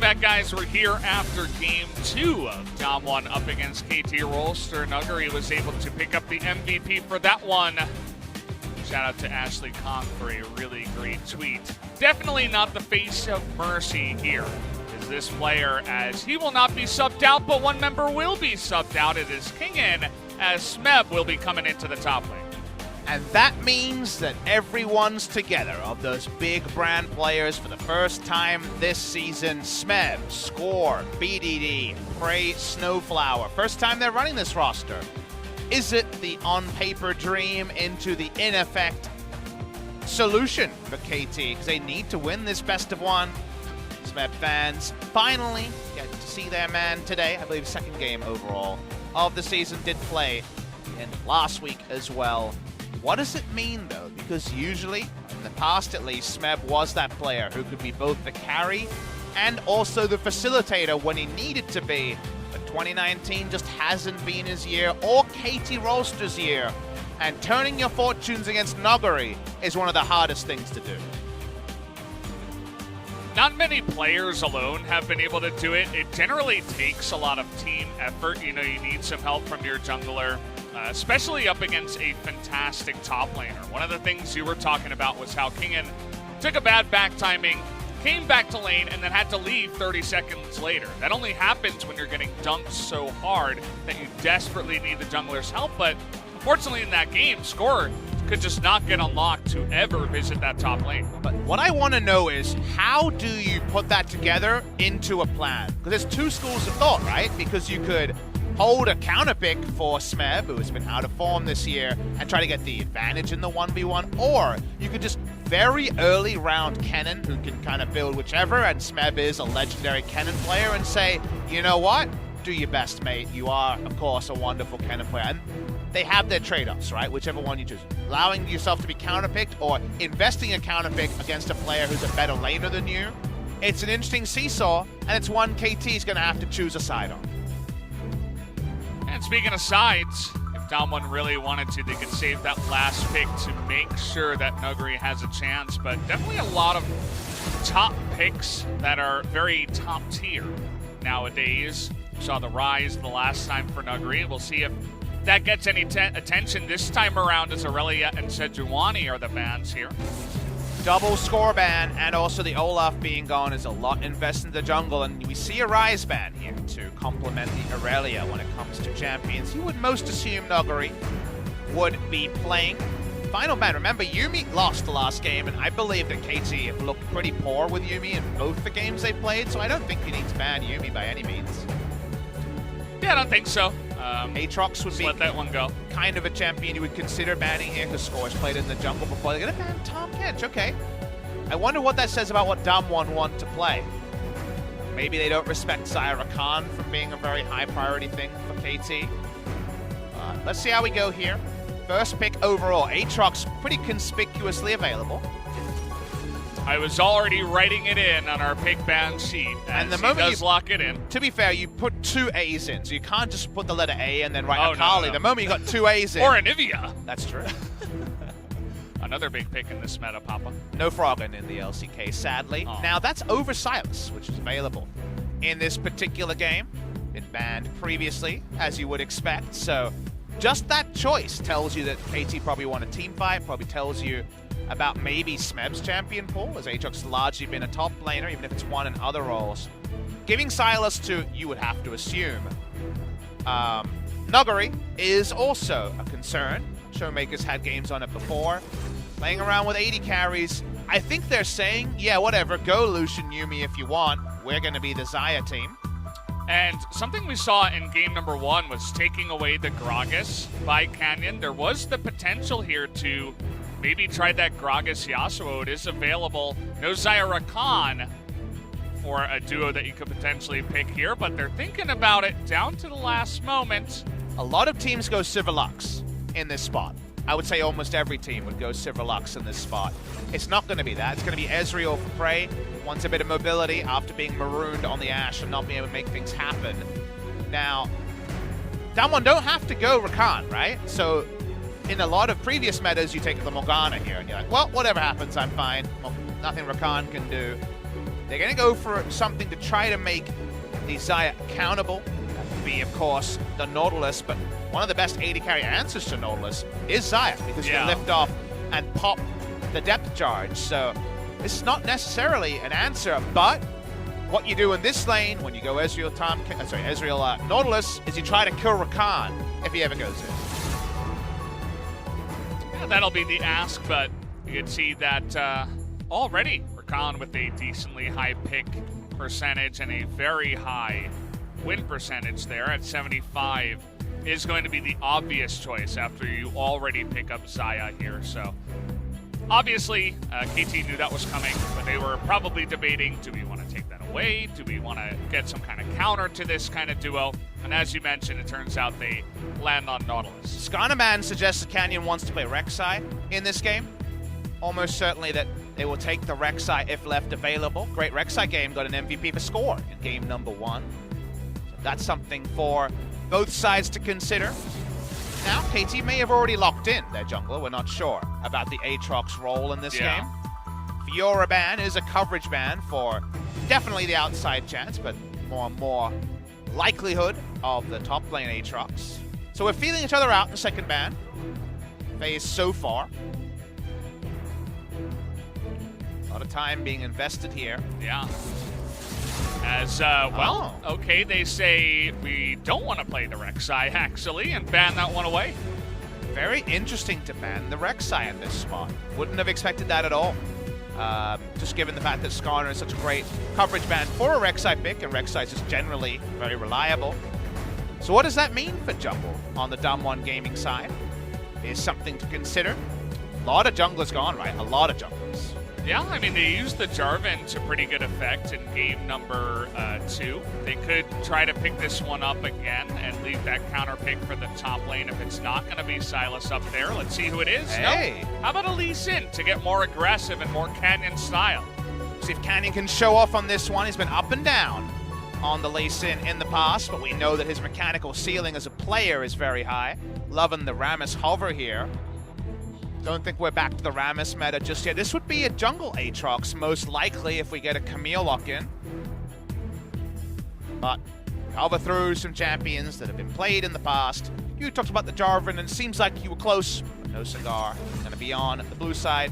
back, guys. We're here after Game 2 of DAMWON up against KT Rolster. Nuguri was able to pick up the MVP for that one. Shout out to Ashley Kong for a really great tweet. Definitely not the face of mercy here is this player, as he will not be subbed out, but one member will be subbed out. It is Kingen, as Smeb will be coming into the top lane. And that means that everyone's together of those big brand players for the first time this season. Smeb, Score, BDD, Prey, SnowFlower. First time they're running this roster. Is it the on-paper dream into the in-effect solution for KT? Because they need to win this best of one. Smeb fans finally get to see their man today. I believe second game overall of the season. Did play in last week as well. What does it mean, though? Because usually, in the past at least, Smeb was that player who could be both the carry and also the facilitator when he needed to be. But 2019 just hasn't been his year, or KT Rolster's year. And turning your fortunes against Nuguri is one of the hardest things to do. Not many players alone have been able to do it. It generally takes a lot of team effort. You know, you need some help from your jungler, especially up against a fantastic top laner. One of the things you were talking about was how Kingen took a bad back timing, came back to lane, and then had to leave 30 seconds later. That only happens when you're getting dunked so hard that you desperately need the jungler's help, but unfortunately in that game, Score could just not get unlocked to ever visit that top lane. But what I want to know is, how do you put that together into a plan? Because there's two schools of thought, right? Because you could hold a counter pick for Smeb, who has been out of form this year, and try to get the advantage in the 1v1, or you could just very early round Kennen, who can kind of build whichever, and Smeb is a legendary Kennen player, and say, you know what? Do your best, mate. You are, of course, a wonderful Kennen player. And they have their trade-offs, right? Whichever one you choose. Allowing yourself to be counterpicked or investing a counterpick against a player who's a better laner than you. It's an interesting seesaw, and it's one KT is going to have to choose a side on. And speaking of sides, if DAMWON really wanted to, they could save that last pick to make sure that Nuguri has a chance. But definitely a lot of top picks that are very top tier nowadays. We saw the rise the last time for Nuguri. We'll see if that gets any attention this time around, as Aurelia and Sejuani are the bans here. Double Score ban, and also the Olaf being gone is a lot invested in the jungle, and we see a Rise ban here to complement the Aurelia when it comes to champions. You would most assume Nuguri would be playing. Final ban, remember Yuumi lost the last game, and I believe that KT have looked pretty poor with Yuumi in both the games they played, so I don't think you need to ban Yuumi by any means. Yeah, I don't think so. Aatrox would be let that one go. Kind of a champion you would consider banning here, because Score's played in the jungle before. They're going to ban Tom Kench, okay. I wonder what that says about what DAMWON want to play. Maybe they don't respect Zyra Khan from being a very high priority thing for KT. Let's see how we go here. First pick overall, Aatrox pretty conspicuously available. I was already writing it in on our pick ban sheet, and the moment he does lock it in. To be fair, you put two A's in, so you can't just put the letter A and then write Akali. No. The moment you got two A's in. Or Anivia. That's true. Another big pick in this meta, Papa. No Froggen in the LCK, sadly. Oh. Now, that's over Silas, which is available in this particular game. Been banned previously, as you would expect. So just that choice tells you that KT probably won a team fight, probably tells you about maybe Smeb's champion pool, as Aatrox largely been a top laner, even if it's won in other roles. Giving Silas to, you would have to assume, Nuguri is also a concern. ShowMaker's had games on it before. Playing around with 80 carries. I think they're saying, yeah, whatever, go Lucian Yuumi if you want. We're going to be the Xayah team. And something we saw in game number 1 was taking away the Gragas by Canyon. There was the potential here to maybe try that Gragas Yasuo. It is available. No Zyra Khan for a duo that you could potentially pick here, but they're thinking about it down to the last moment. A lot of teams go Sivir in this spot. I would say almost every team would go Sivir in this spot. It's not going to be that. It's going to be Ezreal for Prey. Wants a bit of mobility after being marooned on the Ashe and not being able to make things happen. Now, DAMWON don't have to go Rakan, right? So in a lot of previous metas, you take the Morgana here, and you're like, well, whatever happens, I'm fine. Well, nothing Rakan can do. They're going to go for something to try to make the Xayah accountable. That would be, of course, the Nautilus, but one of the best AD carry answers to Nautilus is Xayah, because you can lift off and pop the depth charge. So this is not necessarily an answer, but what you do in this lane when you go Ezreal Nautilus is you try to kill Rakan if he ever goes in. Yeah, that'll be the ask, but you can see that already Rakan with a decently high pick percentage and a very high win percentage there at 75 is going to be the obvious choice after you already pick up Xayah here. So obviously KT knew that was coming, but they were probably debating, do we want to take that away? Do we want to get some kind of counter to this kind of duo? And as you mentioned, it turns out they land on Nautilus. Skanaman suggests that Canyon wants to play Rek'Sai in this game. Almost certainly that they will take the Rek'Sai if left available. Great Rek'Sai game, got an MVP for score in game number 1. So that's something for both sides to consider. Now, KT may have already locked in their jungler. We're not sure about the Aatrox role in this game. Fiora ban is a coverage ban for definitely the outside chance, but more and more likelihood of the top lane Aatrox. So we're feeling each other out in the second ban phase so far. A lot of time being invested here. Yeah. As, okay, they say we don't want to play the Rek'Sai, actually, and ban that one away. Very interesting to ban the Rek'Sai in this spot. Wouldn't have expected that at all. Just given the fact that Skarner is such a great coverage ban for a Rek'Sai pick, and Rek'Sai is just generally very reliable. So what does that mean for jungle on the DAMWON gaming side? Is something to consider. A lot of junglers gone, right? A lot of junglers. Yeah, I mean, they used the Jarvan to pretty good effect in game number 2. They could try to pick this one up again and leave that counter pick for the top lane if it's not going to be Silas up there. Let's see who it is. Hey. No. How about a Lee Sin to get more aggressive and more Canyon style? See if Canyon can show off on this one. He's been up and down on the Lee Sin in the past, but we know that his mechanical ceiling as a player is very high. Loving the Rammus hover here. Don't think we're back to the Rammus meta just yet. This would be a jungle Aatrox, most likely, if we get a Camille lock-in. But cover through some champions that have been played in the past. You talked about the Jarvan, and it seems like you were close, but no Cigar. Going to be on the blue side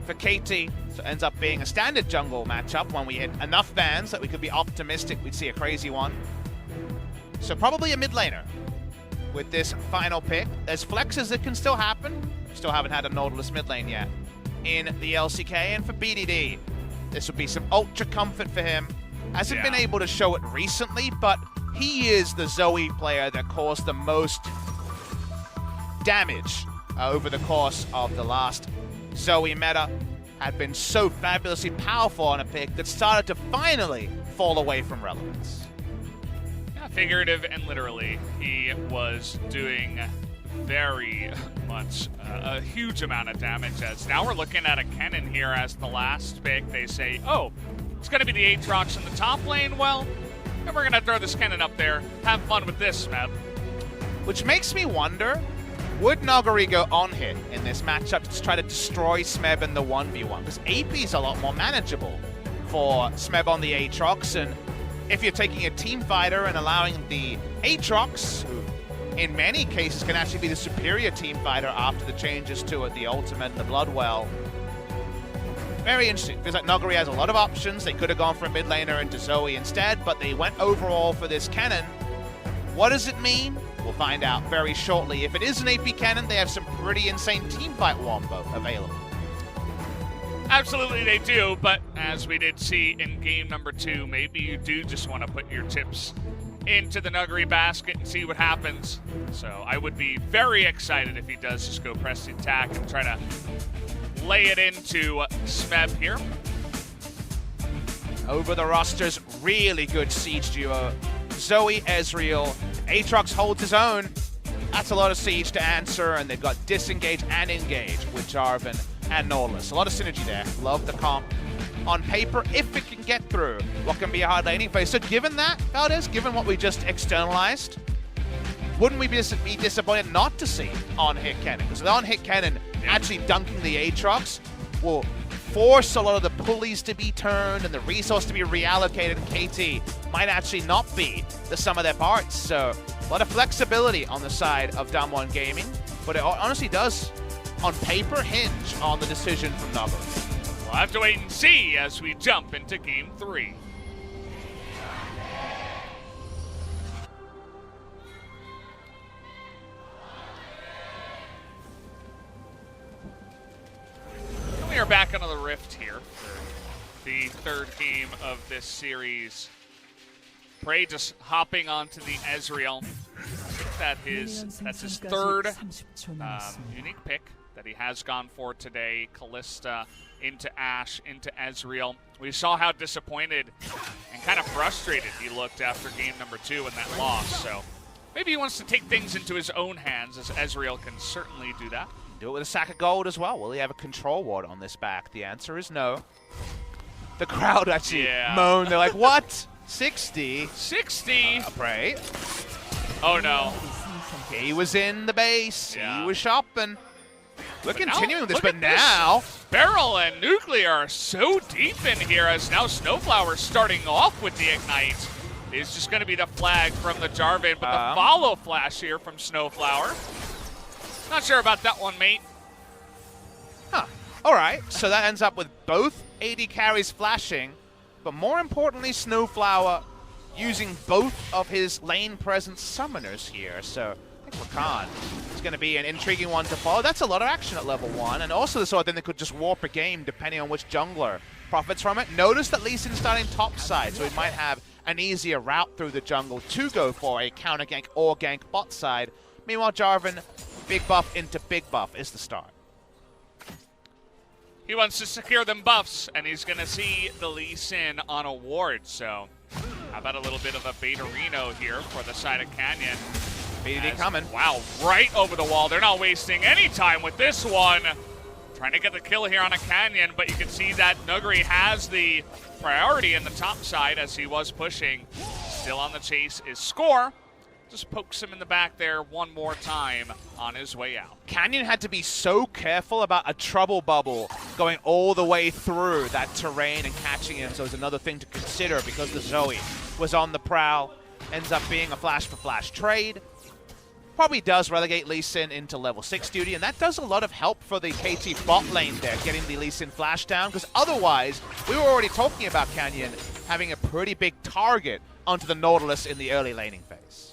for KT. So it ends up being a standard jungle matchup when we hit enough bans that we could be optimistic we'd see a crazy one. So probably a mid laner with this final pick. There's flexes that can still happen. Still haven't had a Nautilus mid lane yet in the LCK. And for BDD, this would be some ultra comfort for him. Hasn't been able to show it recently, but he is the Zoe player that caused the most damage over the course of the last Zoe meta. Had been so fabulously powerful on a pick that started to finally fall away from relevance. Yeah, figurative and literally, he was doing very much a huge amount of damage. As now we're looking at a Kingen here as the last pick. They say, oh, it's going to be the Aatrox in the top lane. Well, then we're going to throw this Kingen up there. Have fun with this, Smeb. Which makes me wonder, would Nuguri go on hit in this matchup to try to destroy Smeb in the 1v1? Because AP is a lot more manageable for Smeb on the Aatrox, and if you're taking a team fighter and allowing the Aatrox, who in many cases can actually be the superior team fighter after the changes to it, the ultimate and the Bloodwell. Very interesting. Feels like Nuguri has a lot of options. They could have gone for a mid laner into Zoe instead, but they went overall for this Kingen. What does it mean? We'll find out very shortly. If it is an AP Kingen, they have some pretty insane team fight wombo available. Absolutely they do, but as we did see in game number 2, maybe you do just want to put your chips into the Nuguri basket and see what happens. So I would be very excited if he does just go press the attack and try to lay it into Smeb here. Over the roster's really good siege duo. Zoe, Ezreal, Aatrox holds his own. That's a lot of siege to answer, and they've got disengage and engage with Jarvan and Nautilus. A lot of synergy there. Love the comp on paper if it can get through what can be a hard laning phase. So given that, Valdez, given what we just externalized, wouldn't we be disappointed not to see on-hit Kingen? Because the on-hit Kingen actually dunking the Aatrox will force a lot of the pulleys to be turned and the resource to be reallocated, and KT might actually not be the sum of their parts. So a lot of flexibility on the side of DAMWON Gaming, but it honestly does, on paper, hinge on the decision from Nuguri. We'll have to wait and see as we jump into Game 3. We are back onto the Rift here for the third game of this series. Prey just hopping onto the Ezreal. I think that's his third unique pick that he has gone for today. Kalista into Ashe, into Ezreal. We saw how disappointed and kind of frustrated he looked after game number 2 in that loss. So maybe he wants to take things into his own hands, as Ezreal can certainly do that. Do it with a sack of gold as well. Will he have a control ward on this back? The answer is no. The crowd actually moan. They're like, what? 60? 60? Prey. Oh, no. He was in the base. Yeah. He was shopping. We're continuing this, look but at now... BeryL and Nuguri are so deep in here, as now SnowFlower starting off with the Ignite. Is just going to be the flag from the Jarvan, but the follow flash here from SnowFlower. Not sure about that one, mate. Huh. All right. So that ends up with both AD carries flashing, but more importantly, SnowFlower using both of his lane presence summoners here. So I think Rakan is going to be an intriguing one to follow. That's a lot of action at level 1, and also the sort of thing that could just warp a game depending on which jungler profits from it. Notice that Lee Sin's starting top side, so he might have an easier route through the jungle to go for a counter gank or gank bot side. Meanwhile, Jarvan, big buff into big buff is the start. He wants to secure them buffs, and he's going to see the Lee Sin on a ward. So how about a little bit of a Beta-Reno here for the side of Canyon. BDD coming. Wow, right over the wall. They're not wasting any time with this one. Trying to get the kill here on a Canyon, but you can see that Nuguri has the priority in the top side as he was pushing. Still on the chase is Score. Just pokes him in the back there one more time on his way out. Canyon had to be so careful about a trouble bubble going all the way through that terrain and catching him, so it's another thing to consider because the Zoe was on the prowl. Ends up being a flash-for-flash trade. Probably does relegate Lee Sin into level 6 duty, and that does a lot of help for the KT bot lane there, getting the Lee Sin flash down, because otherwise, we were already talking about Canyon having a pretty big target onto the Nautilus in the early laning phase.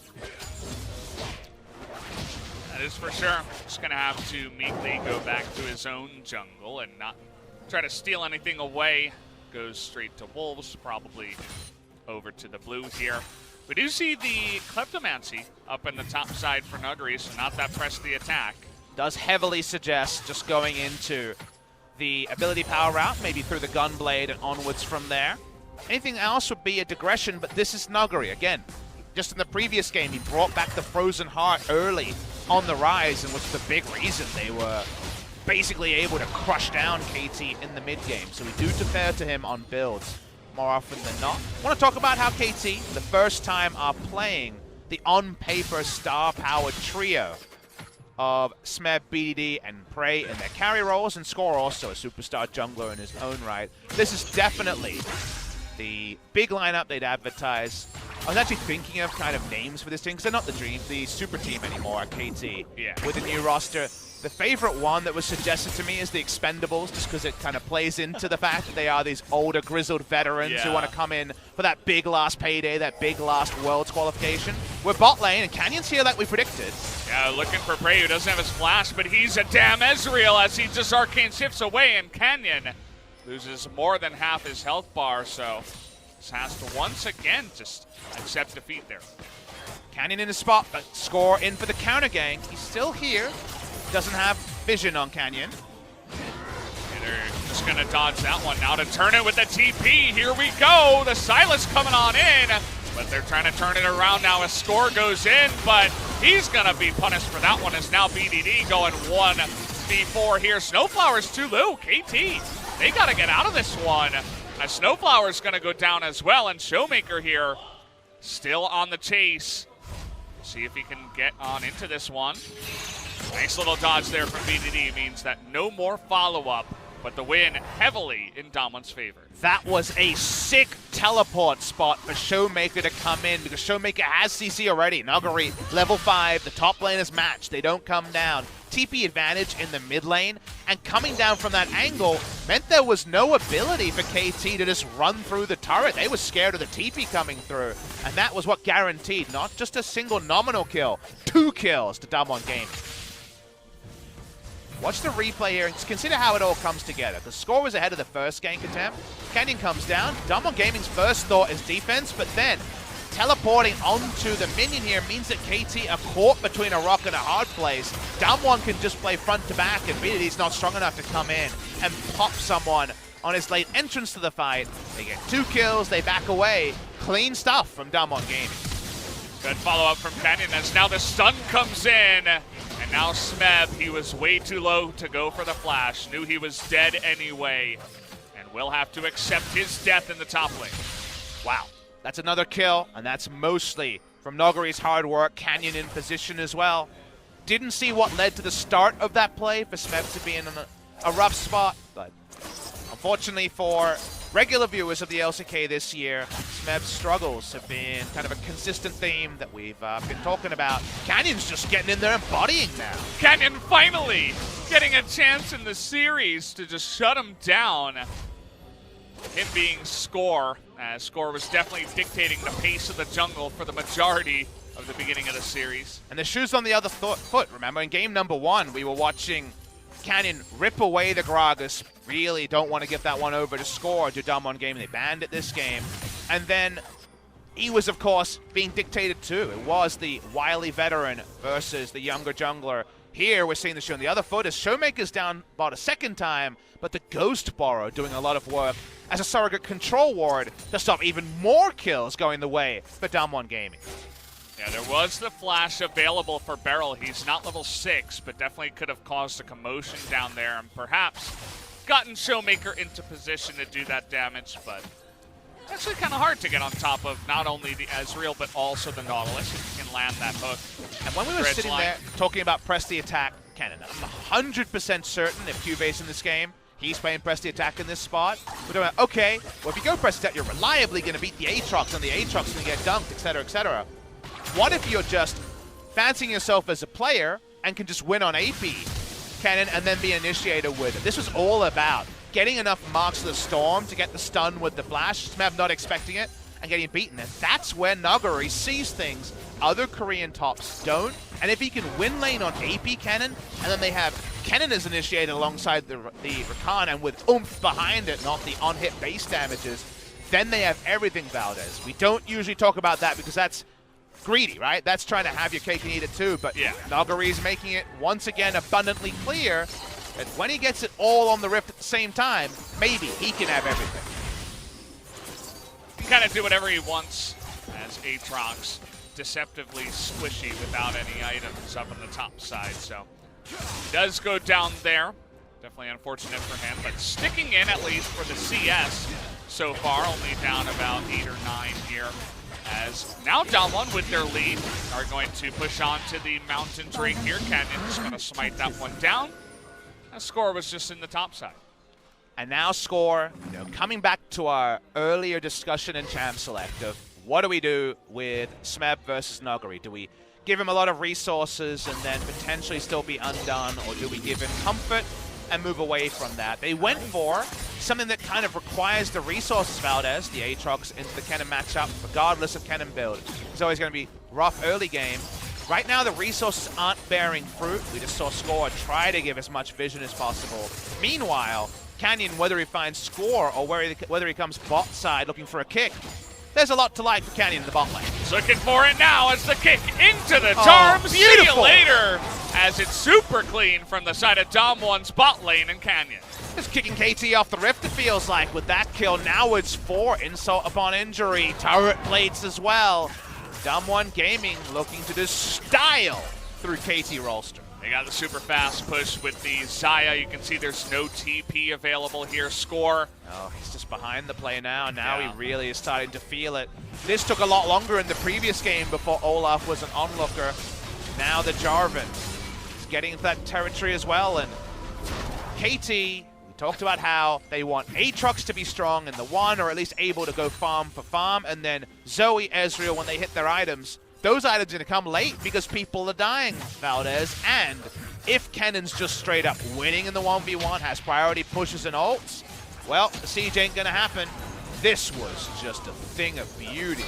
That is for sure. Just going to have to meekly go back to his own jungle and not try to steal anything away. Goes straight to Wolves, probably over to the blue here. We do see the Kleptomancy up in the top side for Nuguri, so not that press the attack. Does heavily suggest just going into the ability power route, maybe through the Gunblade and onwards from there. Anything else would be a digression, but this is Nuguri. Again, just in the previous game, he brought back the Frozen Heart early on the rise, and was the big reason they were basically able to crush down KT in the mid-game. So we do defer to him on builds more often than not. I want to talk about how KT, the first time, are playing the on-paper star-powered trio of Smeb, BDD, and Prey in their carry roles, and Score also a superstar jungler in his own right. This is definitely the big lineup they'd advertise. I was actually thinking of kind of names for this team, because they're not the super team anymore, KT, with the new roster. The favorite one that was suggested to me is the Expendables, just because it kind of plays into the fact that they are these older, grizzled veterans who want to come in for that big last payday, that big last Worlds qualification. We're bot lane, and Canyon's here like we predicted. Yeah, looking for Prey, who doesn't have his flash, but he's a damn Ezreal as he just arcane shifts away, and Canyon loses more than half his health bar, so just has to once again just accept defeat there. Canyon in the spot, but Score in for the counter gank. He's still here. Doesn't have vision on Canyon. And they're just going to dodge that one now to turn it with the TP. Here we go. The Silas coming on in, but they're trying to turn it around now as Score goes in, but he's going to be punished for that one as now BDD going 1v4 here. SnowFlower's too low. KT, they got to get out of this one. As SnowFlower's going to go down as well, and ShowMaker here still on the chase. See if he can get on into this one. Nice little dodge there from BDD means that no more follow-up but the win heavily in DAMWON's favor. That was a sick teleport spot for ShowMaker to come in because ShowMaker has CC already. Nuguri, level 5, the top lane is matched. They don't come down. TP advantage in the mid lane, and coming down from that angle meant there was no ability for KT to just run through the turret. They were scared of the TP coming through, and that was what guaranteed not just a single nominal kill, 2 kills to DWG Gaming. Watch the replay here and consider how it all comes together. The score was ahead of the first gank attempt. Kingen comes down. DWG Gaming's first thought is defense, but then teleporting onto the minion here means that KT are caught between a rock and a hard place. DWG can just play front to back, and BeryL's not strong enough to come in and pop someone on his late entrance to the fight. They get 2 kills, they back away. Clean stuff from DWG Gaming. Good follow-up from Kingen as now the stun comes in. And now Smeb, he was way too low to go for the flash. Knew he was dead anyway. And will have to accept his death in the top lane. Wow. That's another kill, and that's mostly from Nuguri's hard work. Kingen in position as well. Didn't see what led to the start of that play for Smeb to be in a rough spot, but unfortunately for regular viewers of the LCK this year, Smeb's struggles have been kind of a consistent theme that we've been talking about. Kangen's just getting in there and bodying now. Kingen finally getting a chance in the series to just shut him down. Him being Score, as Score was definitely dictating the pace of the jungle for the majority of the beginning of the series. And the shoe's on the other foot, remember? In game number 1, we were watching Kingen rip away the Gragas. Really don't want to give that one over to Score to DWG Gaming. They banned it this game. And then he was, of course, being dictated too. It was the wily veteran versus the younger jungler. Here, we're seeing the shoe on the other foot as ShowMaker's down bot a second time, but the Ghost Borrow doing a lot of work as a surrogate control ward to stop even more kills going the way for DWG Gaming. Yeah, there was the flash available for BeryL. He's not level 6, but definitely could have caused a commotion down there and perhaps gotten ShowMaker into position to do that damage, but it's actually kind of hard to get on top of not only the Ezreal, but also the Nautilus if you can land that hook. And when we were sitting there talking about press the attack, Kingen, I'm 100% certain if Q-Base in this game, he's playing press the attack in this spot. We're talking about, okay, well if you go press the attack, you're reliably going to beat the Aatrox, and the Aatrox going to get dunked, etc., etc. What if you're just fancying yourself as a player and can just win on AP, Kingen, and then be initiated with it? This was all about getting enough marks of the storm to get the stun with the flash, Smeb not expecting it, and getting beaten. And that's where Nuguri sees things other Korean tops don't. And if he can win lane on AP Kingen, and then they have Kingen is initiated alongside the Rakan, and with oomph behind it, not the on-hit base damages, then they have everything Valdez. We don't usually talk about that because that's greedy, right? That's trying to have your cake and eat it too, but yeah, Nuguri's making it once again abundantly clear that when he gets it all on the Rift at the same time, maybe he can have everything. He can kind of do whatever he wants as Aatrox deceptively squishy without any items up on the top side, so he does go down there. Definitely unfortunate for him, but sticking in at least for the CS so far, only down about 8 or 9 here. As now DWG with their lead are going to push on to the Mountain Drake here. Kangen's going to smite that one down. That Score was just in the top side. And now Score, coming back to our earlier discussion in Champ Select of what do we do with Smeb versus Nuguri? Do we give him a lot of resources and then potentially still be undone, or do we give him comfort and move away from that? They went for something that kind of requires the resources, Valdez, the Aatrox into the Kingen matchup, regardless of Kingen build. It's always going to be rough early game. Right now, the resources aren't bearing fruit. We just saw Score try to give as much vision as possible. Meanwhile, Kingen, whether he finds Score or whether he comes bot side looking for a kick, there's a lot to like for Kingen in the bot lane. He's looking for it now as the kick into the charm. See you later, as it's super clean from the side of DWG's bot lane and Kingen. Just kicking KT off the Rift, it feels like, with that kill. Now it's 4 insult upon injury. Turret plates as well. DWG Gaming looking to just style through KT Rolster. They got the super fast push with the Xayah. You can see there's no TP available here. Score. Oh, he's just behind the play now. Now he really is starting to feel it. This took a lot longer in the previous game before Olaf was an onlooker. Now the Jarvan is getting into that territory as well. And KT, we talked about how they want Aatrox to be strong in the 1, or at least able to go farm for farm, and then Zoe, Ezreal, when they hit their items, those items are going to come late because people are dying, Valdez. And if Kingen's just straight up winning in the 1v1, has priority pushes and ults, well, the siege ain't going to happen. This was just a thing of beauty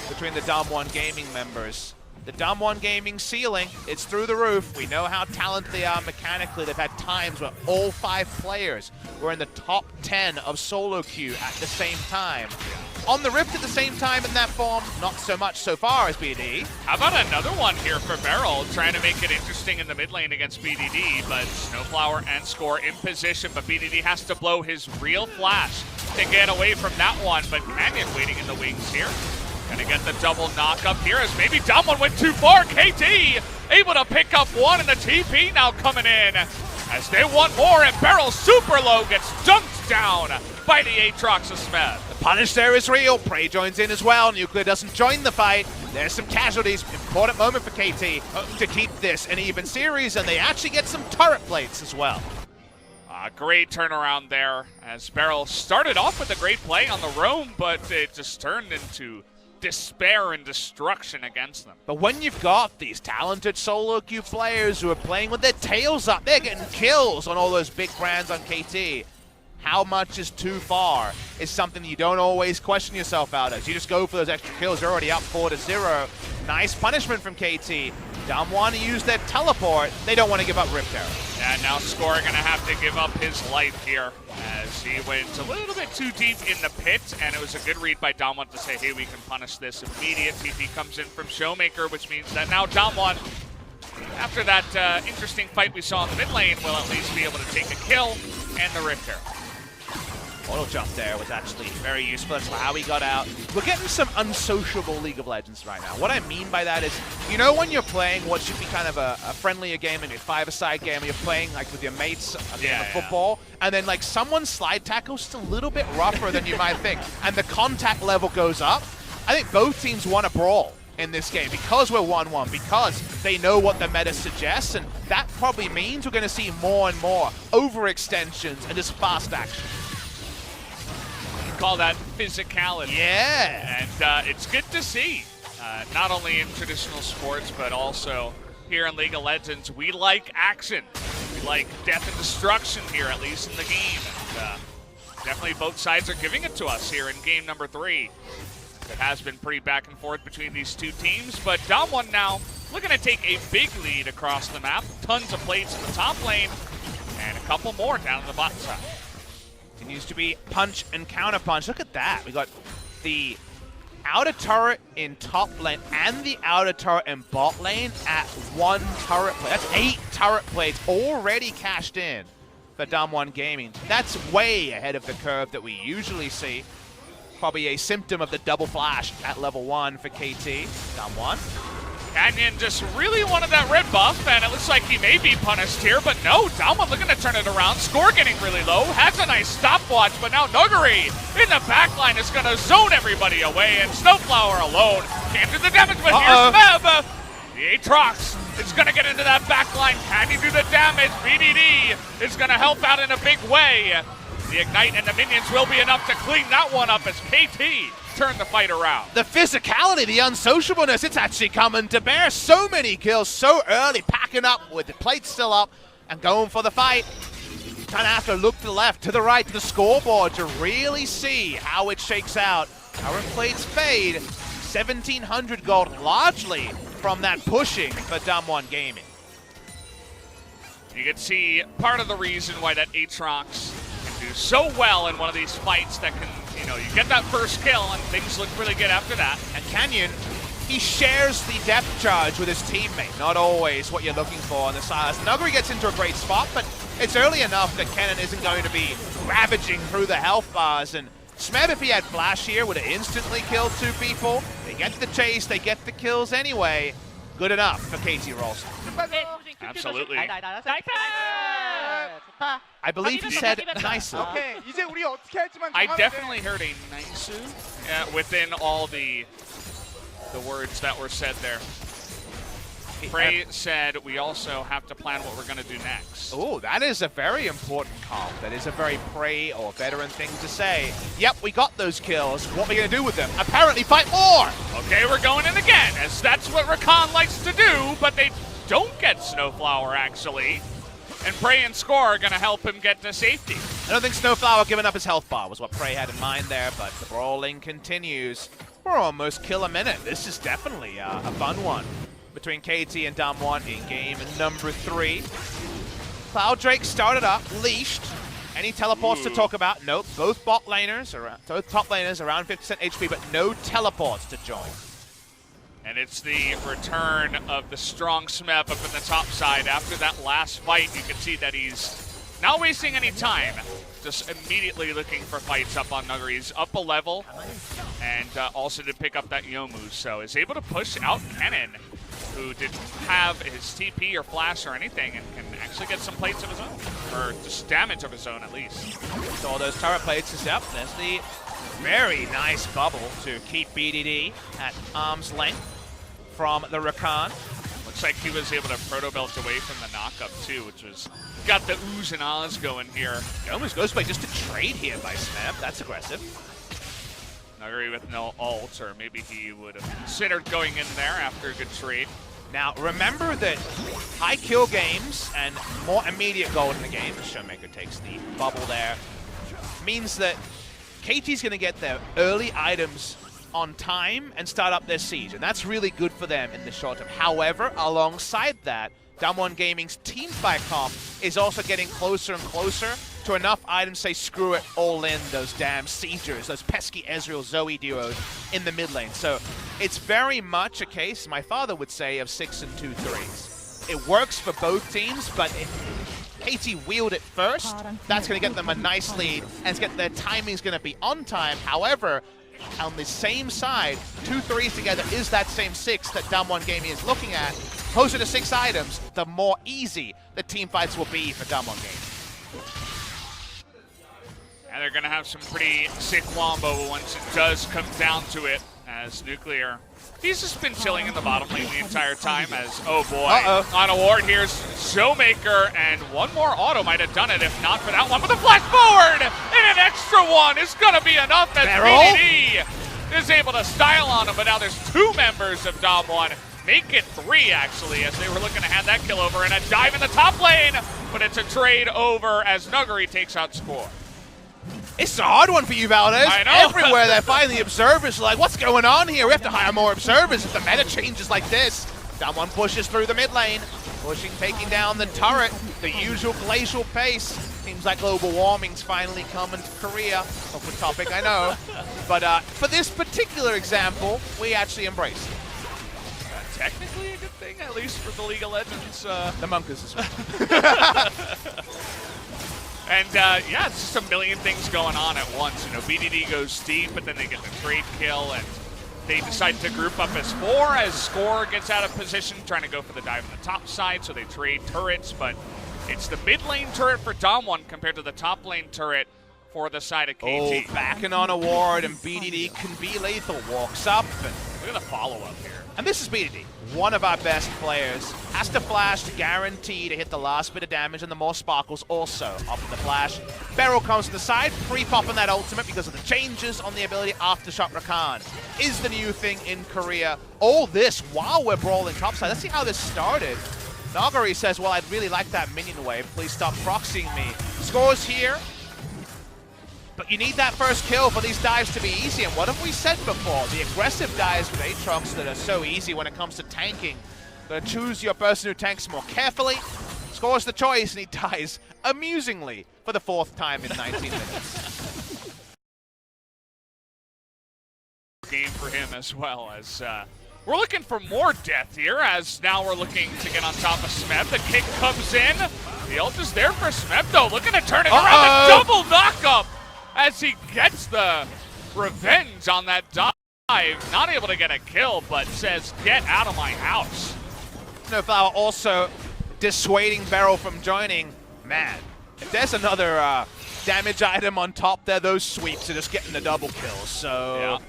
between the DAMWON Gaming members. The DAMWON Gaming ceiling, it's through the roof. We know how talented they are mechanically. They've had times where all 5 players were in the top 10 of solo queue at the same time. On the Rift at the same time in that form, not so much so far as BD. How about another one here for BeryL, trying to make it interesting in the mid lane against BDD, but SnowFlower and Score in position, but BDD has to blow his real flash to get away from that one, but Kingen waiting in the wings here. Gonna get the double knock up here as maybe DAMWON went too far. KT able to pick up one, and the TP now coming in as they want more, and BeryL super low gets dunked down by the Aatrox of Smeb. The punish there is real. Prey joins in as well. Nuclear doesn't join the fight. There's some casualties. Important moment for KT to keep this an even series, and they actually get some turret plates as well. Great turnaround there as BeryL started off with a great play on the roam, but it just turned into despair and destruction against them. But when you've got these talented solo queue players who are playing with their tails up, they're getting kills on all those big brands on KT. How much is too far is something you don't always question yourself out as. You just go for those extra kills. You're already up 4-0. Nice punishment from KT. DAMWON used their teleport. They don't want to give up Rift Arrow. And now Score going to have to give up his life here as he went a little bit too deep in the pit, and it was a good read by DAMWON to say, hey, we can punish this immediate. TP comes in from ShowMaker, which means that now DAMWON, after that interesting fight we saw in the mid lane, will at least be able to take a kill and the Rift Arrow. Auto jump there was actually very useful. That's how he got out. We're getting some unsociable League of Legends right now. What I mean by that is, you know when you're playing what should be kind of a friendlier game, maybe a 5-a-side game, and you're playing like with your mates a game of football, and then like someone's slide tackle's just a little bit rougher than you might think, and the contact level goes up. I think both teams want to brawl in this game because we're 1-1, because they know what the meta suggests, and that probably means we're going to see more and more overextensions and just fast action. Call that physicality. Yeah. And it's good to see, not only in traditional sports, but also here in League of Legends. We like action. We like death and destruction here, at least in the game. And definitely both sides are giving it to us here in game number 3. It has been pretty back and forth between these two teams, but DAMWON now looking to take a big lead across the map. Tons of plates in the top lane, and a couple more down in the bottom side. Continues to be punch and counter punch. Look at that. We got the outer turret in top lane and the outer turret in bot lane at 1 turret plate. That's 8 turret plates already cashed in for DAMWON Gaming. That's way ahead of the curve that we usually see. Probably a symptom of the double flash at level 1 for KT. DAMWON. Kingen just really wanted that red buff, and it looks like he may be punished here, but no, DAMWON looking to turn it around. Score getting really low, has a nice stopwatch, but now Nuguri in the backline is going to zone everybody away, and SnowFlower alone can't do the damage, but here's Smeb. The Aatrox is going to get into that backline. Can he do the damage? BDD is going to help out in a big way. The Ignite and the minions will be enough to clean that one up as KT turn the fight around. The physicality, the unsociableness, it's actually coming to bear. So many kills so early, packing up with the plates still up and going for the fight. Kind of have to look to the left, to the right, to the scoreboard to really see how it shakes out. Current plates fade. 1,700 gold largely from that pushing for DAMWON Gaming. You can see part of the reason why that Aatrox can do so well in one of these fights that can, you know, you get that first kill and things look really good after that. And Kingen, he shares the depth charge with his teammate. Not always what you're looking for on the side. Nuguri gets into a great spot, but it's early enough that Kingen isn't going to be ravaging through the health bars. And Smeb, if he had flash here, would have instantly killed 2 people. They get the chase, they get the kills anyway. Good enough for KT Rolster. Absolutely. I believe he said nice. I definitely heard a nice within all the words that were said there. Prey said we also have to plan what we're going to do next. Oh, that is a very important call. That is a very Prey or veteran thing to say. Yep, we got those kills. What are we going to do with them? Apparently fight more! Okay, we're going in again, as that's what Rakan likes to do, but they don't get SnowFlower, actually. And Prey and Score are going to help him get to safety. I don't think SnowFlower giving up his health bar was what Prey had in mind there, but the brawling continues. We're almost kill a minute. This is definitely a fun one between KT and DAMWON in game number 3. Cloud Drake started up, leashed. Any teleports to talk about? Nope. Both top laners around 50% HP, but no teleports to join. And it's the return of the strong Smeb up in the top side. After that last fight, you can see that he's not wasting any time. Just immediately looking for fights up on Nuguri. He's up a level, and also did pick up that Yomu. So is able to push out Kingen, who didn't have his TP or flash or anything, and can actually get some plates of his own, or just damage of his own at least. So all those turret plates is up. There's the very nice bubble to keep BDD at arm's length from the Rakan. Looks like he was able to proto belt away from the knockup too, which was got the oohs and ahs going here. Almost goes by just a trade here by Smeb. That's aggressive. Nuguri with no ult, or maybe he would have considered going in there after a good trade. Now remember that high kill games and more immediate gold in the game, as ShowMaker takes the bubble there, means that KT's going to get their early items on time and start up their siege, and that's really good for them in the short term. However, alongside that, DWG Gaming's teamfight comp is also getting closer and closer to enough items to say screw it, all in those damn siegers, those pesky Ezreal Zoe duos in the mid lane. So it's very much a case, my father would say, of 6 and 2 3s. It works for both teams, but if KT wield it first, that's going to get them a nice lead, and their timing's going to be on time. However, on the same side, 2 3s together is that same 6 that DWG Gaming is looking at. Closer to 6 items, the more easy the team fights will be for DWG Gaming. And they're going to have some pretty sick wombo once it does come down to it, as Nuclear, he's just been chilling in the bottom lane the entire time as, oh boy, on a ward here's ShowMaker, and one more auto might have done it if not for that one, but the flash forward, and an extra one is going to be enough as BDD is able to style on him, but now there's 2 members of DWG, make it 3 actually, as they were looking to hand that kill over, and a dive in the top lane, but it's a trade over as Nuguri takes out Score. It's a hard one for you, Valdez. I know. Everywhere they're finding the observers, like, what's going on here? We have to hire more observers if the meta changes like this. DWG pushes through the mid lane, taking down the turret, the usual glacial pace. Seems like global warming's finally coming to Korea. Off the topic, I know. But for this particular example, we actually embrace it. Technically a good thing, at least for the League of Legends. The Monkas as well. And yeah, it's just a million things going on at once. You know, BDD goes deep, but then they get the trade kill, and they decide to group up as 4 as Score gets out of position, trying to go for the dive on the top side, so they trade turrets, but it's the mid lane turret for DWG compared to the top lane turret for the side of KT. Oh, backing on a ward, and BDD can be lethal. Walks up, and look at the follow-up here. And this is BDD, one of our best players. Has to flash to guarantee to hit the last bit of damage, and the more sparkles also off of the flash. BeryL comes to the side, pre-popping that ultimate because of the changes on the ability Aftershock Rakan. Is the new thing in Korea. All this while we're brawling topside. Let's see how this started. Nuguri says, well, I'd really like that minion wave. Please stop proxying me. Scores here. But you need that first kill for these dives to be easy, and what have we said before? The aggressive dives with Aatrox that are so easy when it comes to tanking. Gotta choose your person who tanks more carefully. Scores the choice, and he dies amusingly for the 4th time in 19 minutes. Game for him as well, as we're looking for more death here, as now we're looking to get on top of Smeb. The kick comes in. The ult is there for Smeb, though, looking to turn it around. A double knockup as he gets the revenge on that dive. Not able to get a kill, but says, get out of my house. SnowFlower also dissuading BeryL from joining. Man, if there's another damage item on top there, those sweeps are just getting the double kills. So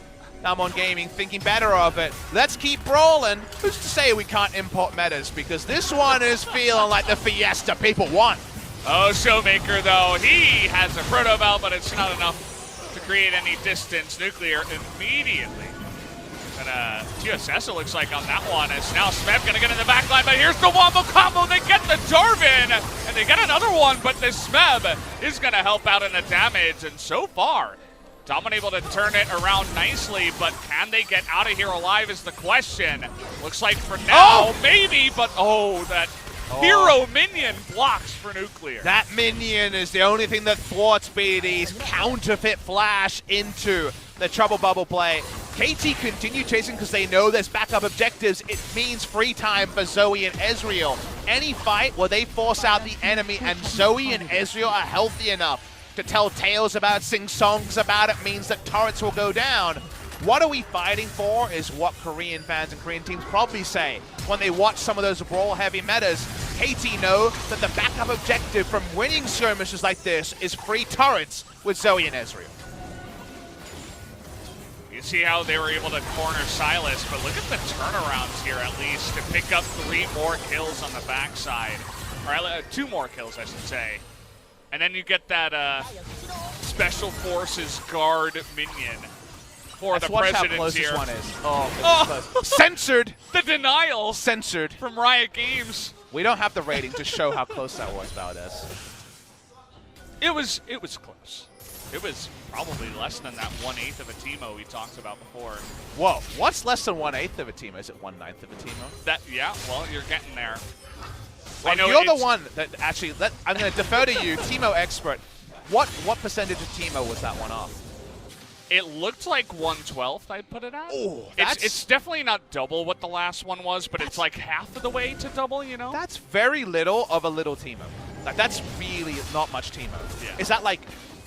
DWG Gaming thinking better of it. Let's keep brawling. Who's to say we can't import metas? Because this one is feeling like the fiesta people want. Oh, ShowMaker, though, he has a Proto Belt, but it's not enough to create any distance. Nuclear immediately. And TSS, it looks like on that one, is now Smeb going to get in the back line, but here's the wombo combo. They get the Jarvan, and they get another one, but the Smeb is going to help out in the damage. And so far, DWG able to turn it around nicely, but can they get out of here alive is the question. Looks like for now, maybe, but that hero minion blocks for Nuclear. That minion is the only thing that thwarts BDD's counterfeit flash into the Trouble Bubble play. KT continue chasing because they know there's backup objectives. It means free time for Zoe and Ezreal. Any fight where they force out the enemy and Zoe and Ezreal are healthy enough to tell tales about it, sing songs about it, means that turrets will go down. What are we fighting for is what Korean fans and Korean teams probably say when they watch some of those brawl-heavy metas. KT know that the backup objective from winning skirmishes like this is free turrets with Zoe and Ezreal. You see how they were able to corner Silas, but look at the turnarounds here at least to pick up 3 more kills on the backside. Or 2 more kills, I should say. And then you get that Special Forces guard minion for the President here. One is. Oh, censored! The denial! Censored. From Riot Games. We don't have the rating to show how close that was, Valdez. It was close. It was probably less than that 1/8 of a Teemo we talked about before. Whoa, what's less than 1/8 of a Teemo? Is it 1/9 of a Teemo? Yeah, well, you're getting there. Well, I know you're the one that actually, I'm going to defer to you, Teemo expert. What percentage of Teemo was that one off? It looked like 1/12th I'd put it at. Oh, it's definitely not double what the last one was, but it's like half of the way to double, you know? That's very little of a little Teemo. Like, that's really not much Teemo. Yeah. Is that like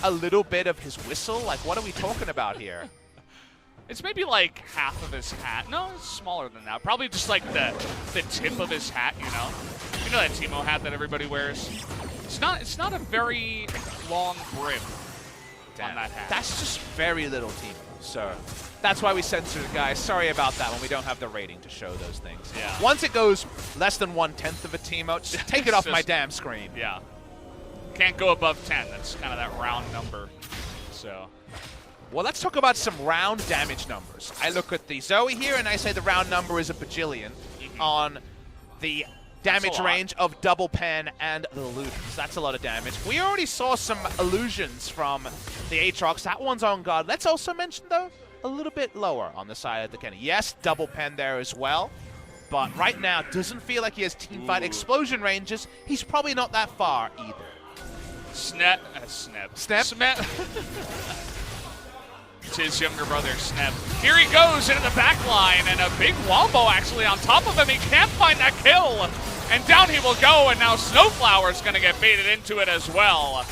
a little bit of his whistle? Like, what are we talking about here? It's maybe like half of his hat. No, it's smaller than that. Probably just like the tip of his hat, you know? You know that Teemo hat that everybody wears? It's not a very long brim on that hat. That's just very little Teemo, so that's why we censored it, guys. Sorry about that when we don't have the rating to show those things. Yeah. Once it goes less than 1/10 of a Teemo, just take it off my damn screen. Yeah. Can't go above 10. That's kind of that round number. So. Well, let's talk about some round damage numbers. I look at the Zoe here and I say the round number is a bajillion on the damage range of Double Pen and the Illusions. That's a lot of damage. We already saw some Illusions from the Aatrox. That one's on guard. Let's also mention, though, a little bit lower on the side of the Kenny. Yes, Double Pen there as well. But right now, doesn't feel like he has teamfight explosion ranges. He's probably not that far either. Snep. It's his younger brother, Snep. Here he goes into the back line, and a big wombo actually on top of him. He can't find that kill, and down he will go, and now SnowFlower is going to get baited into it as well.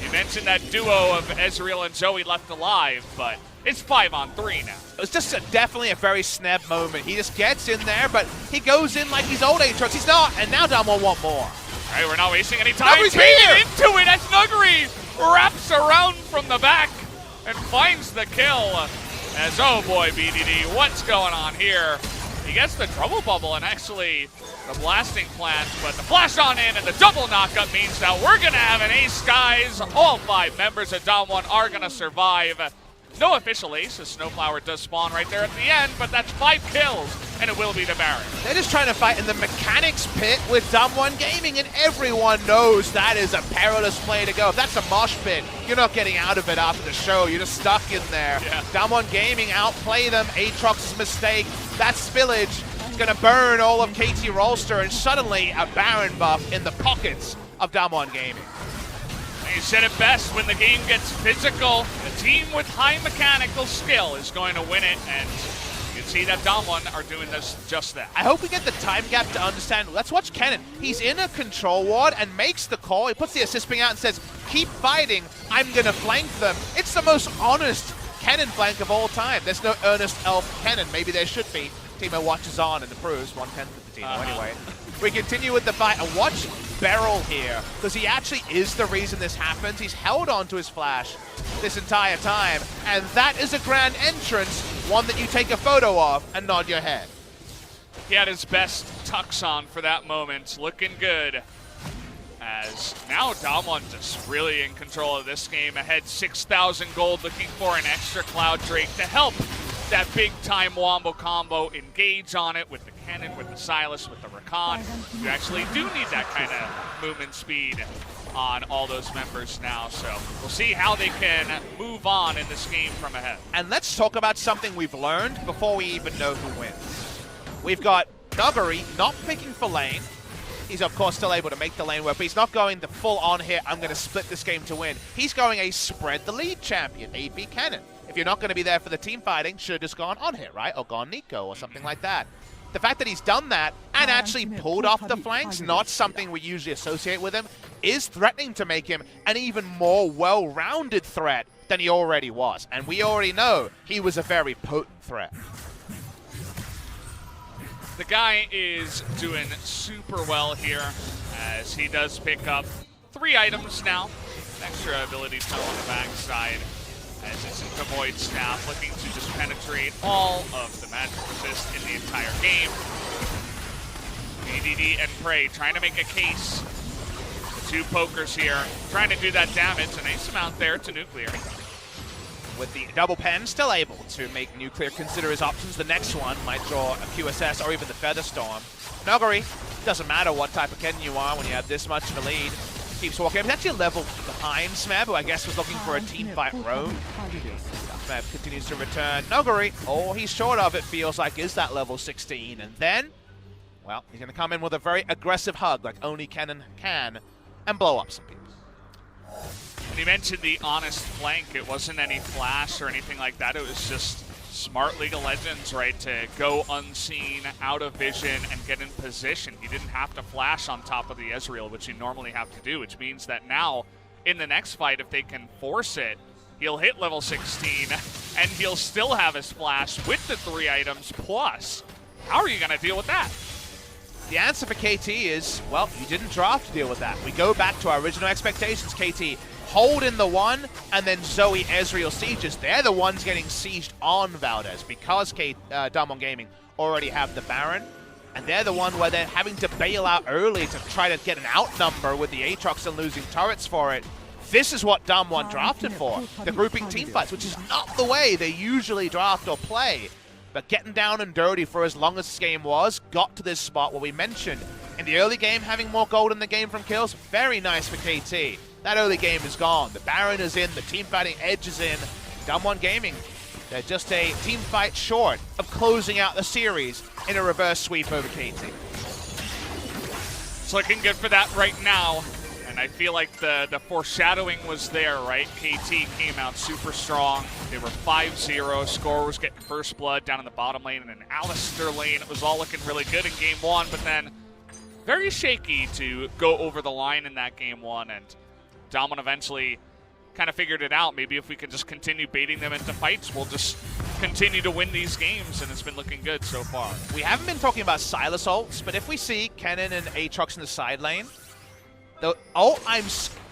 You mentioned that duo of Ezreal and Zoe left alive, but it's 5-on-3 now. It was just definitely a very Sneb moment. He just gets in there, but he goes in like he's old Aatrox. He's not, and now DWG want more. All right, we're not wasting any time. Nuguri's here! Into it as Nuguri wraps around from the back and finds the kill. As, oh boy, BDD, what's going on here? He gets the Trouble Bubble and actually the blasting plant, but the flash on in and the double knockup means that we're gonna have an ace, guys. All 5 members of DWG are gonna survive. No official ace, as SnowFlower does spawn right there at the end, but that's 5 kills, and it will be the Baron. They're just trying to fight in the mechanics pit with DWG Gaming, and everyone knows that is a perilous play to go. If that's a mosh pit, you're not getting out of it after the show. You're just stuck in there. Yeah. DWG Gaming outplay them. Aatrox's mistake. That spillage is going to burn all of KT Rolster, and suddenly a Baron buff in the pockets of DWG Gaming. You said it best, when the game gets physical, the team with high mechanical skill is going to win it, and you can see that DWG are doing just that. I hope we get the time gap to understand. Let's watch Kennen. He's in a control ward and makes the call. He puts the assist ping out and says, keep fighting, I'm going to flank them. It's the most honest Kennen flank of all time. There's no earnest elf Kennen. Maybe there should be. Teemo watches on and approves. 1/10 of the Teemo anyway. We continue with the fight, and watch BeryL here, because he actually is the reason this happens. He's held on to his flash this entire time, and that is a grand entrance one that you take a photo of and nod your head. He had his best tux on for that moment, looking good. As now DAMWON just really in control of this game, ahead 6,000 gold, looking for an extra Cloud Drake to help that big-time wombo combo engage on it with the cannon, with the Silas, with the Rakan. You actually do need that kind of movement speed on all those members now, so we'll see how they can move on in this game from ahead. And let's talk about something we've learned before we even know who wins. We've got Nuguri not picking for lane. He's, of course, still able to make the lane work, but he's not going the full-on hit, I'm going to split this game to win. He's going a spread-the-lead champion, AP Cannon. If you're not going to be there for the team fighting, should have just gone on hit, right? Or gone Nico or something like that. The fact that he's done that and actually pulled off the flanks, not something we usually associate with him, is threatening to make him an even more well-rounded threat than he already was. And we already know he was a very potent threat. The guy is doing super well here as he does pick up 3 items now. An extra ability tunnel on the backside as it's a Void Staff looking to just penetrate all of the magic resist in the entire game. BDD and Prey trying to make a case. The 2 pokers here trying to do that damage. A nice amount there to Nuclear. With the double pen, still able to make Nuclear consider his options. The next one might draw a QSS or even the Featherstorm. Nuguri, doesn't matter what type of Kingen you are when you have this much of a lead. Keeps walking. He's actually a level behind Smeb, who I guess was looking for a team fight roam. Smeb continues to return. Nuguri, all he's short of, it feels like, is that level 16. And then, well, he's going to come in with a very aggressive hug, like only Cannon can, and blow up some people. When you mentioned the honest flank, it wasn't any flash or anything like that. It was just smart League of Legends, right, to go unseen, out of vision, and get in position. He didn't have to flash on top of the Ezreal, which you normally have to do, which means that now, in the next fight, if they can force it, he'll hit level 16, and he'll still have his flash with the 3 items plus. How are you going to deal with that? The answer for KT is, well, you didn't draft to deal with that. We go back to our original expectations, KT. Hold in the 1, and then Zoe, Ezreal sieges. They're the ones getting sieged on Valdez because DAMWON Gaming already have the Baron. And they're the one where they're having to bail out early to try to get an outnumber with the Aatrox and losing turrets for it. This is what DAMWON drafted for, the grouping teamfights, which is not the way they usually draft or play. But getting down and dirty for as long as this game was, got to this spot where we mentioned in the early game having more gold in the game from kills. Very nice for KT. That early game is gone. The Baron is in, the teamfighting edge is in. DAMWON Gaming, they're just a team fight short of closing out the series in a reverse sweep over KT. It's looking good for that right now. And I feel like the foreshadowing was there, right? KT came out super strong. They were 5-0. Score was getting first blood down in the bottom lane and in Alistair lane. It was all looking really good in game 1, but then very shaky to go over the line in that game 1. And DAMWON eventually kind of figured it out. Maybe if we can just continue baiting them into fights, we'll just continue to win these games, and it's been looking good so far. We haven't been talking about Silas ults, but if we see Kennen and Aatrox in the side lane, the ult I'm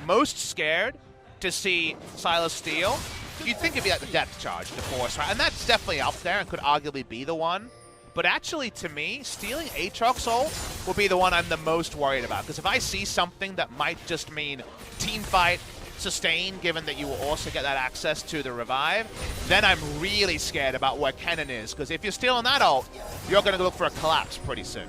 most scared to see Silas steal, you'd think it'd be like the depth charge, the force, right? And that's definitely up there and could arguably be the one. But actually, to me, stealing Aatrox ult will be the one I'm the most worried about. Because if I see something that might just mean team fight, sustain, given that you will also get that access to the revive, then I'm really scared about where Kennen is. Because if you're stealing that ult, you're going to look for a collapse pretty soon.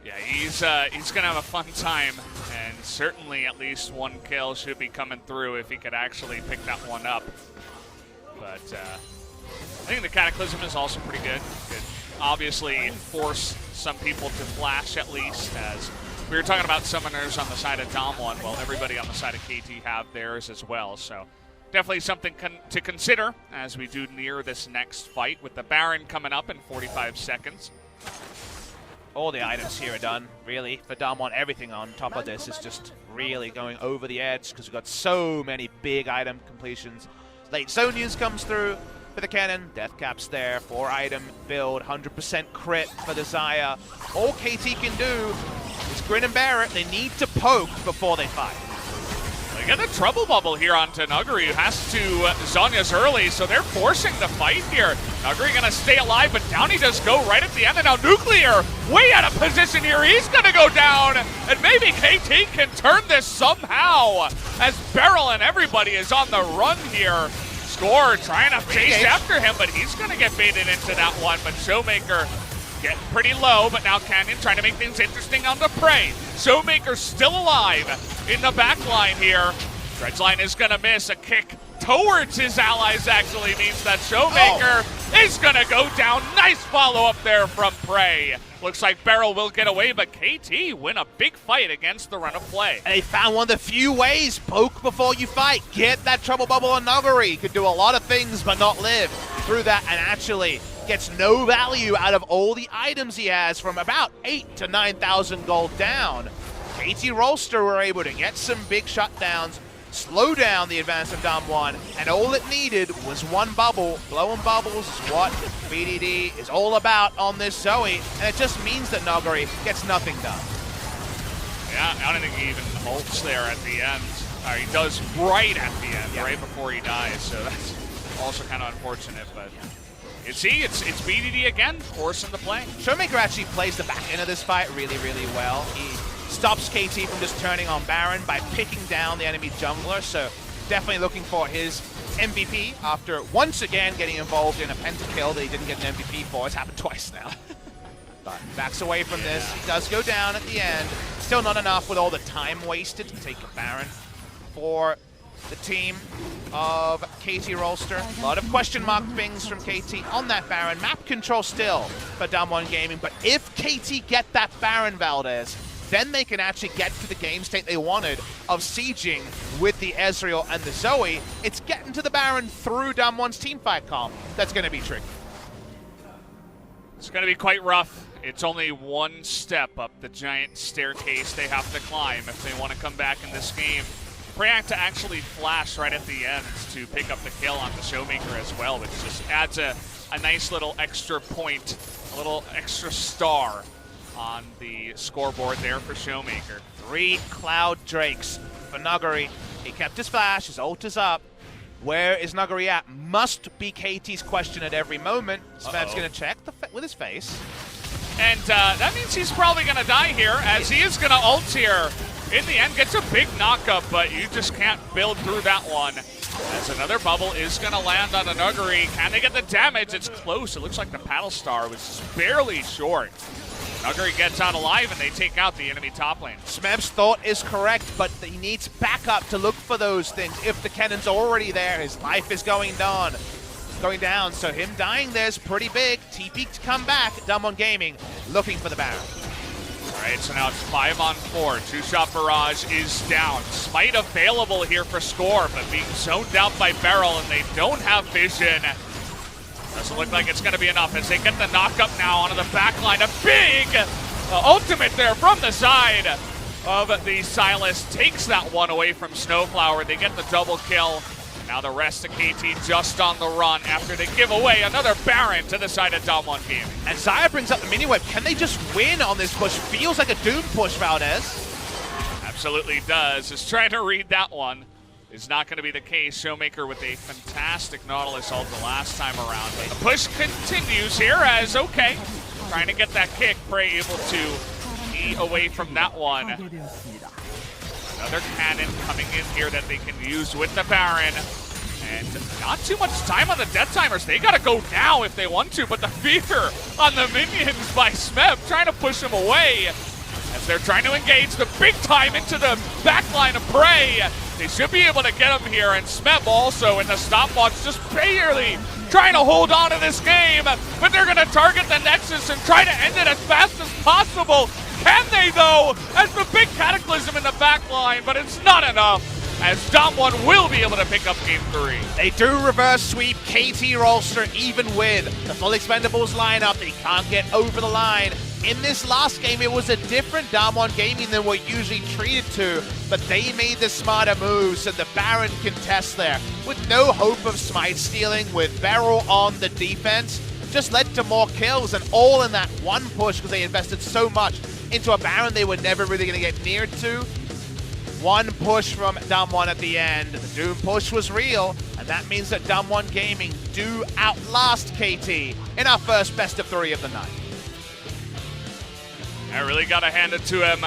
Yeah, he's going to have a fun time. And certainly at least 1 kill should be coming through if he could actually pick that one up. But I think the Cataclysm is also pretty good. Could obviously force some people to flash at least, as we were talking about summoners on the side of DAMWON. Well, everybody on the side of KT have theirs as well. So definitely something to consider as we do near this next fight with the Baron coming up in 45 seconds. All the items here are done, really, for DAMWON. Everything on top of this is just really going over the edge because we've got so many big item completions. Late zone use comes through for the Cannon. Death cap's there, 4-item build, 100% crit for the Xayah. All KT can do is grin and bear it. They need to poke before they fight. They get a trouble bubble here onto Nuguri, who has to Zhonya's early, so they're forcing the fight here. Nuguri gonna stay alive, but down he does go right at the end, and now Nuclear way out of position here. He's gonna go down, and maybe KT can turn this somehow, as BeryL and everybody is on the run here. Score trying to chase after him, but he's gonna get baited into that one, but ShowMaker getting pretty low, but now Canyon trying to make things interesting on the prey. ShowMaker still alive in the back line here. Dredgeline is gonna miss. A kick towards his allies actually means that ShowMaker is gonna go down. Nice follow-up there from Prey. Looks like BeryL will get away, but KT win a big fight against the run of play. And they found one of the few ways, poke before you fight. Get that trouble bubble on Nuguri. Could do a lot of things, but not live through that, and actually gets no value out of all the items he has from about 8,000 to 9,000 gold down. KT Rolster were able to get some big shutdowns, slow down the advance of DAMWON, and all it needed was one bubble. Blowing bubbles is what BDD is all about on this Zoe, and it just means that Nuguri gets nothing done. Yeah, I don't think he even halts there at the end. He does right at the end, right before he dies, so that's also kind of unfortunate, but you see, it's BDD again, forcing the play. ShowMaker actually plays the back end of this fight really, really well. He stops KT from just turning on Baron by picking down the enemy jungler, so definitely looking for his MVP after once again getting involved in a pentakill that he didn't get an MVP for. It's happened twice now. But backs away from this. He does go down at the end. Still not enough with all the time wasted to take a Baron for the team of KT Rolster. A lot of question mark things from KT on that Baron. Map control still for DWG Gaming, but if KT get that Baron, Valdez, then they can actually get to the game state they wanted of sieging with the Ezreal and the Zoe. It's getting to the Baron through DWG's teamfight comp that's going to be tricky. It's going to be quite rough. It's only one step up the giant staircase they have to climb if they want to come back in this game. Prayak to actually flash right at the end to pick up the kill on the ShowMaker as well, which just adds a nice little extra point, a little extra star on the scoreboard there for ShowMaker. 3 Cloud Drakes for Nuguri. He kept his flash, his ult is up. Where is Nuguri at? Must be KT's question at every moment. Smeb's going to check with his face. And that means he's probably going to die here, as he is going to ult here. In the end, gets a big knockup, but you just can't build through that one. As another bubble is going to land on a Nuguri. Can they get the damage? It's close. It looks like the Paddle Star was just barely short. Nuguri gets out alive, and they take out the enemy top lane. Smeb's thought is correct, but he needs backup to look for those things. If the cannon's already there, his life is going down. So him dying there is pretty big. TP to come back. DWG Gaming looking for the Baron. All right, so now it's 5-on-4. Two-shot barrage is down. Smite available here for Score, but being zoned out by BeryL, and they don't have vision. Doesn't look like it's going to be enough as they get the knock-up now onto the back line. A big ultimate there from the side of the Sylas. Takes that one away from SnowFlower. They get the double kill. Now the rest of KT just on the run after they give away another Baron to the side of DWG Gaming. And Zaya brings up the mini wave. Can they just win on this push? Feels like a Doom push, Valdez. Absolutely does. Just trying to read that one. Is not going to be the case. ShowMaker with a fantastic Nautilus ult the last time around. But the push continues here as, okay, trying to get that kick. Prey able to be away from that one. Another cannon coming in here that they can use with the Baron. And not too much time on the death timers. They got to go now if they want to, but the fear on the minions by Smeb trying to push him away as they're trying to engage the big time into the backline of Prey. They should be able to get him here, and Smeb also in the stopwatch just barely trying to hold on to this game, but they're going to target the Nexus and try to end it as fast as possible. Can they, though, as the big cataclysm in the backline, but it's not enough, as DWG will be able to pick up Game 3. They do reverse sweep KT Rolster even with the full expendables lineup. They can't get over the line. In this last game, it was a different DWG Gaming than we're usually treated to, but they made the smarter moves, and the Baron contests there. With no hope of smite stealing, with BeryL on the defense, just led to more kills, and all in that one push because they invested so much into a Baron they were never really going to get near to. One push from DAMWON at the end. The Doom push was real, and that means that DAMWON Gaming do outlast KT in our first best of 3 of the night. I really got to hand it to him.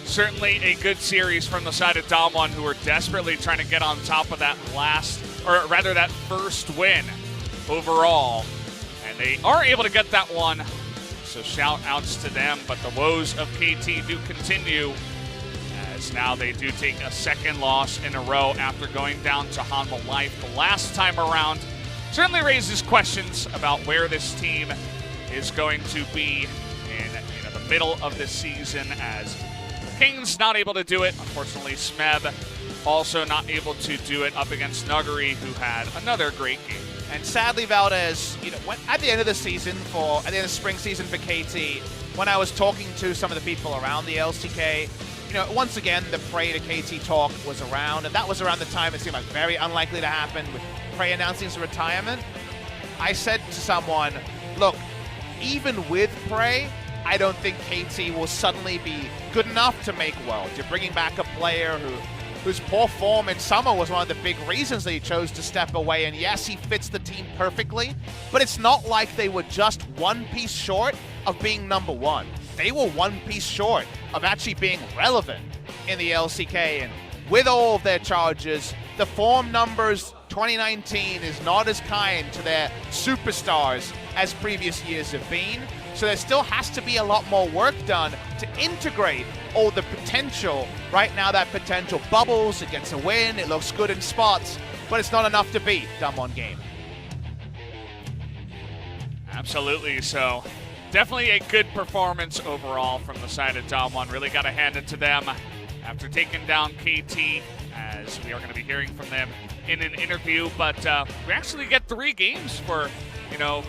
Certainly a good series from the side of DAMWON, who are desperately trying to get on top of that that first win overall. And they are able to get that one. So shout outs to them, but the woes of KT do continue, as now they do take a second loss in a row after going down to Hanwha Life the last time around. Certainly raises questions about where this team is going to be in the middle of this season, as Kingen's not able to do it. Unfortunately, Smeb also not able to do it up against Nuguri, who had another great game. And sadly, Valdez, at the end of the season, at the end of spring season for KT, when I was talking to some of the people around the LCK, once again, the Prey to KT talk was around, and that was around the time it seemed like very unlikely to happen with Prey announcing his retirement. I said to someone, look, even with Prey, I don't think KT will suddenly be good enough to make Worlds. You're bringing back a player whose poor form in summer was one of the big reasons that he chose to step away. And yes, he fits the team perfectly, but it's not like they were just one piece short of being #1. They were one piece short of actually being relevant in the LCK. And with all of their charges, the form numbers 2019 is not as kind to their superstars as previous years have been. So there still has to be a lot more work done to integrate all the potential. Right now, that potential bubbles, it gets a win, it looks good in spots, but it's not enough to beat DWG Gaming. Absolutely. So definitely a good performance overall from the side of DWG. Really got to hand it to them after taking down KT, as we are going to be hearing from them in an interview. But we actually get 3 games for,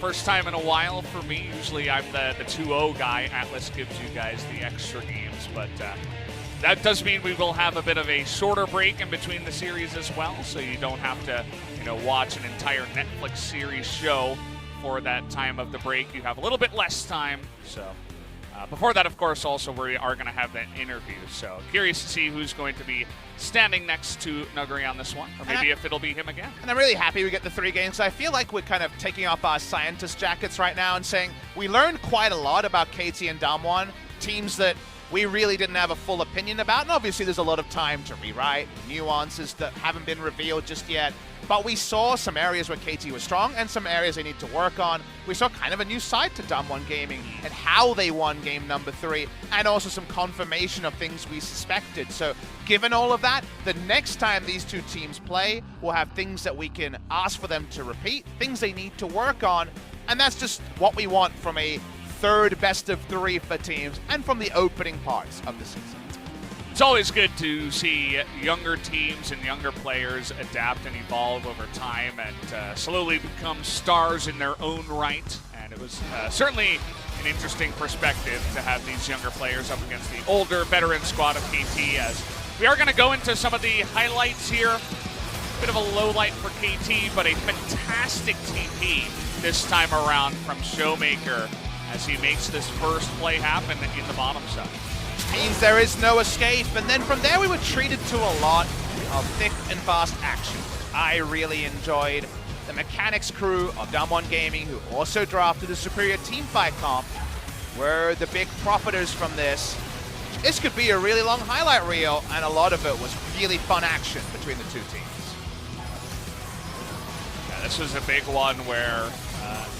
first time in a while for me. Usually I'm the 2-0 guy. Atlas gives you guys the extra games, but that does mean we will have a bit of a shorter break in between the series as well, so you don't have to, watch an entire Netflix series show for that time of the break. You have a little bit less time. So before that, of course, also we are going to have that interview. So curious to see who's going to be standing next to Nuguri on this one, or maybe if it'll be him again. And I'm really happy we get the 3 games. I feel like we're kind of taking off our scientist jackets right now and saying we learned quite a lot about KT and DAMWON, teams that we really didn't have a full opinion about. And obviously there's a lot of time to rewrite, nuances that haven't been revealed just yet. But we saw some areas where KT was strong and some areas they need to work on. We saw kind of a new side to DWG Gaming and how they won game number 3, and also some confirmation of things we suspected. So given all of that, the next time these 2 teams play, we'll have things that we can ask for them to repeat, things they need to work on, and that's just what we want from a third best of 3 for teams and from the opening parts of the season. It's always good to see younger teams and younger players adapt and evolve over time and slowly become stars in their own right. And it was certainly an interesting perspective to have these younger players up against the older veteran squad of KT, as we are going to go into some of the highlights here. Bit of a low light for KT, but a fantastic TP this time around from ShowMaker, as he makes this first play happen in the bottom side. Means there is no escape, and then from there we were treated to a lot of thick and fast action. I really enjoyed the mechanics crew of DWG Gaming, who also drafted a superior teamfight comp, were the big profiters from this. This could be a really long highlight reel, and a lot of it was really fun action between the 2 teams. Yeah, this was a big one where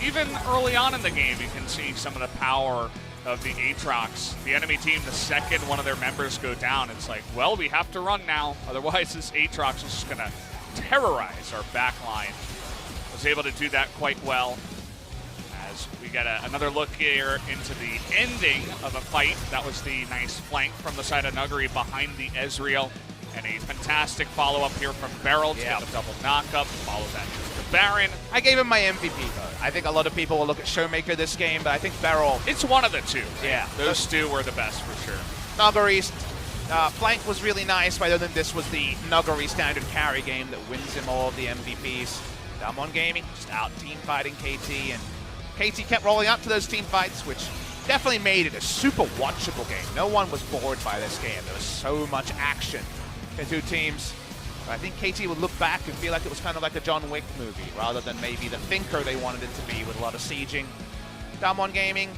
even early on in the game you can see some of the power of the Aatrox. The enemy team, the second one of their members go down, it's like, well, we have to run now. Otherwise, this Aatrox is just going to terrorize our backline. Was able to do that quite well, as we get another look here into the ending of a fight. That was the nice flank from the side of Nuguri behind the Ezreal. And a fantastic follow-up here from BeryL to get the double knock-up. Follow that to Baron. I gave him my MVP vote. I think a lot of people will look at ShowMaker this game, but I think BeryL... It's one of the 2. Yeah. Those 2 were the best for sure. Nuguri's flank was really nice, but other than this was the Nuguri standard carry game that wins him all of the MVPs. DWG Gaming just out team-fighting KT, and KT kept rolling up to those team fights, which definitely made it a super watchable game. No one was bored by this game. There was so much action The two teams. I think KT would look back and feel like it was kind of like a John Wick movie, rather than maybe the thinker they wanted it to be with a lot of sieging. DAMWON Gaming,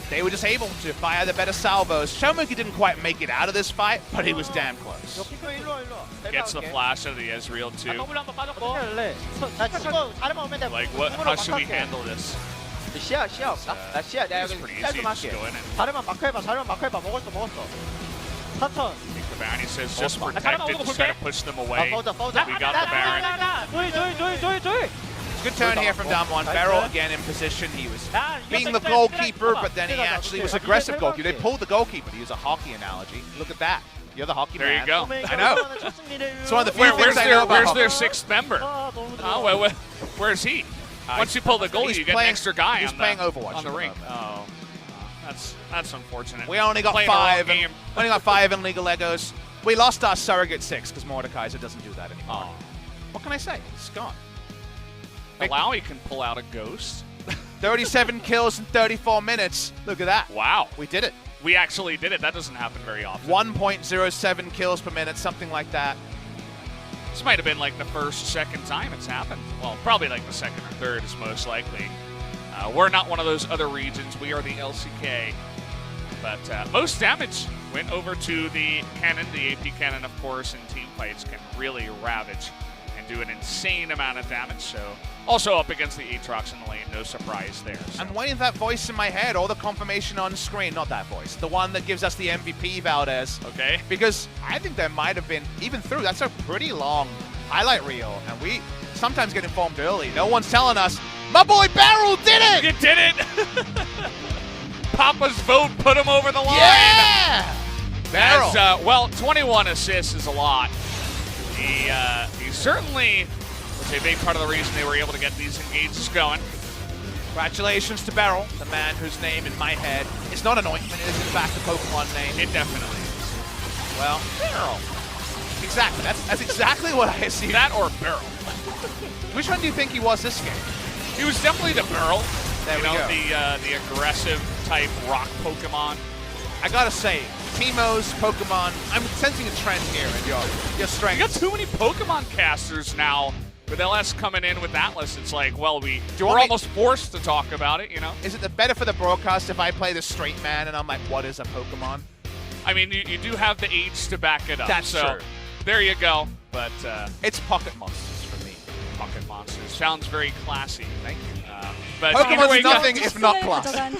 they were just able to fire the better salvos. ShowMaker didn't quite make it out of this fight, but he was damn close. Gets the flash of the Ezreal too. Like what? How should we handle this? 시야 없나? 나 시야 내가 It's 여기 pretty 시야 easy. 좀 Just 할게. go in and 자르만 마크해봐 먹었어 4천 I think the bounty says just Oh, protect it, just try to push them away. 파우더 We got the Baron. 조이 Good turn here from DAMWON. BeryL again in position. He was being the goalkeeper, but then he actually was aggressive goalkeeper. They pulled the goalkeeper to use a hockey analogy. Look at that. You're the hockey There man. you go. I know. It's one of the few things I know about Where's hockey. their sixth member? Where's he? Once you pull the goalie, he's you get playing- an extra guy he's on playing the, Overwatch on the at the ring. moment. Oh, that's unfortunate. We only got Playing the wrong 5. game. Only got 5 in League of Legos. We lost our surrogate 6 because Mordekaiser doesn't do that anymore. Oh. What can I say? It's gone. Malawi can pull out a ghost. 37 kills in 34 minutes. Look at that. Wow. We did it. We actually did it. That doesn't happen very often. 1.07 kills per minute, something like that. This might have been like the first, second time it's happened. Well, probably like the second or third is most likely. We're not one of those other regions. We are the LCK. But most damage went over to the cannon. The AP cannon, of course, in team fights can really ravage and do an insane amount of damage. So also up against the Aatrox in the lane, no surprise there. So. I'm waiting for that voice in my head, or the confirmation on screen. Not that voice. The one that gives us the MVP, Valdez. Okay. Because I think there might have been, even through, that's a pretty long highlight reel. And we sometimes get informed early. No one's telling us, my boy BeryL did it! You did it! Papa's vote put him over the line. Yeah! BeryL. Well, 21 assists is a lot. He certainly was a big part of the reason they were able to get these engages going. Congratulations to BeryL, the man whose name in my head is not an ointment, it is in fact a Pokemon name. It definitely is. Well, BeryL. Exactly. That's exactly what I assumed. That or BeryL. Which one do you think he was this game? He was definitely the BeryL. There we go. The aggressive type rock Pokemon. I gotta say, Teemo's Pokemon, I'm sensing a trend here in your strength. You got too many Pokemon casters now. With LS coming in with Atlas, it's like, well, we're want me- almost forced to talk about it, you know? Is it better for the broadcast if I play the straight man and I'm like, what is a Pokemon? I mean, you do have the age to back it up. That's so true. There you go. But It's Pocket Monsters for me. Pocket Monsters sounds very classy. Thank you. But either way, Pokemon's guys, nothing if not class. I'm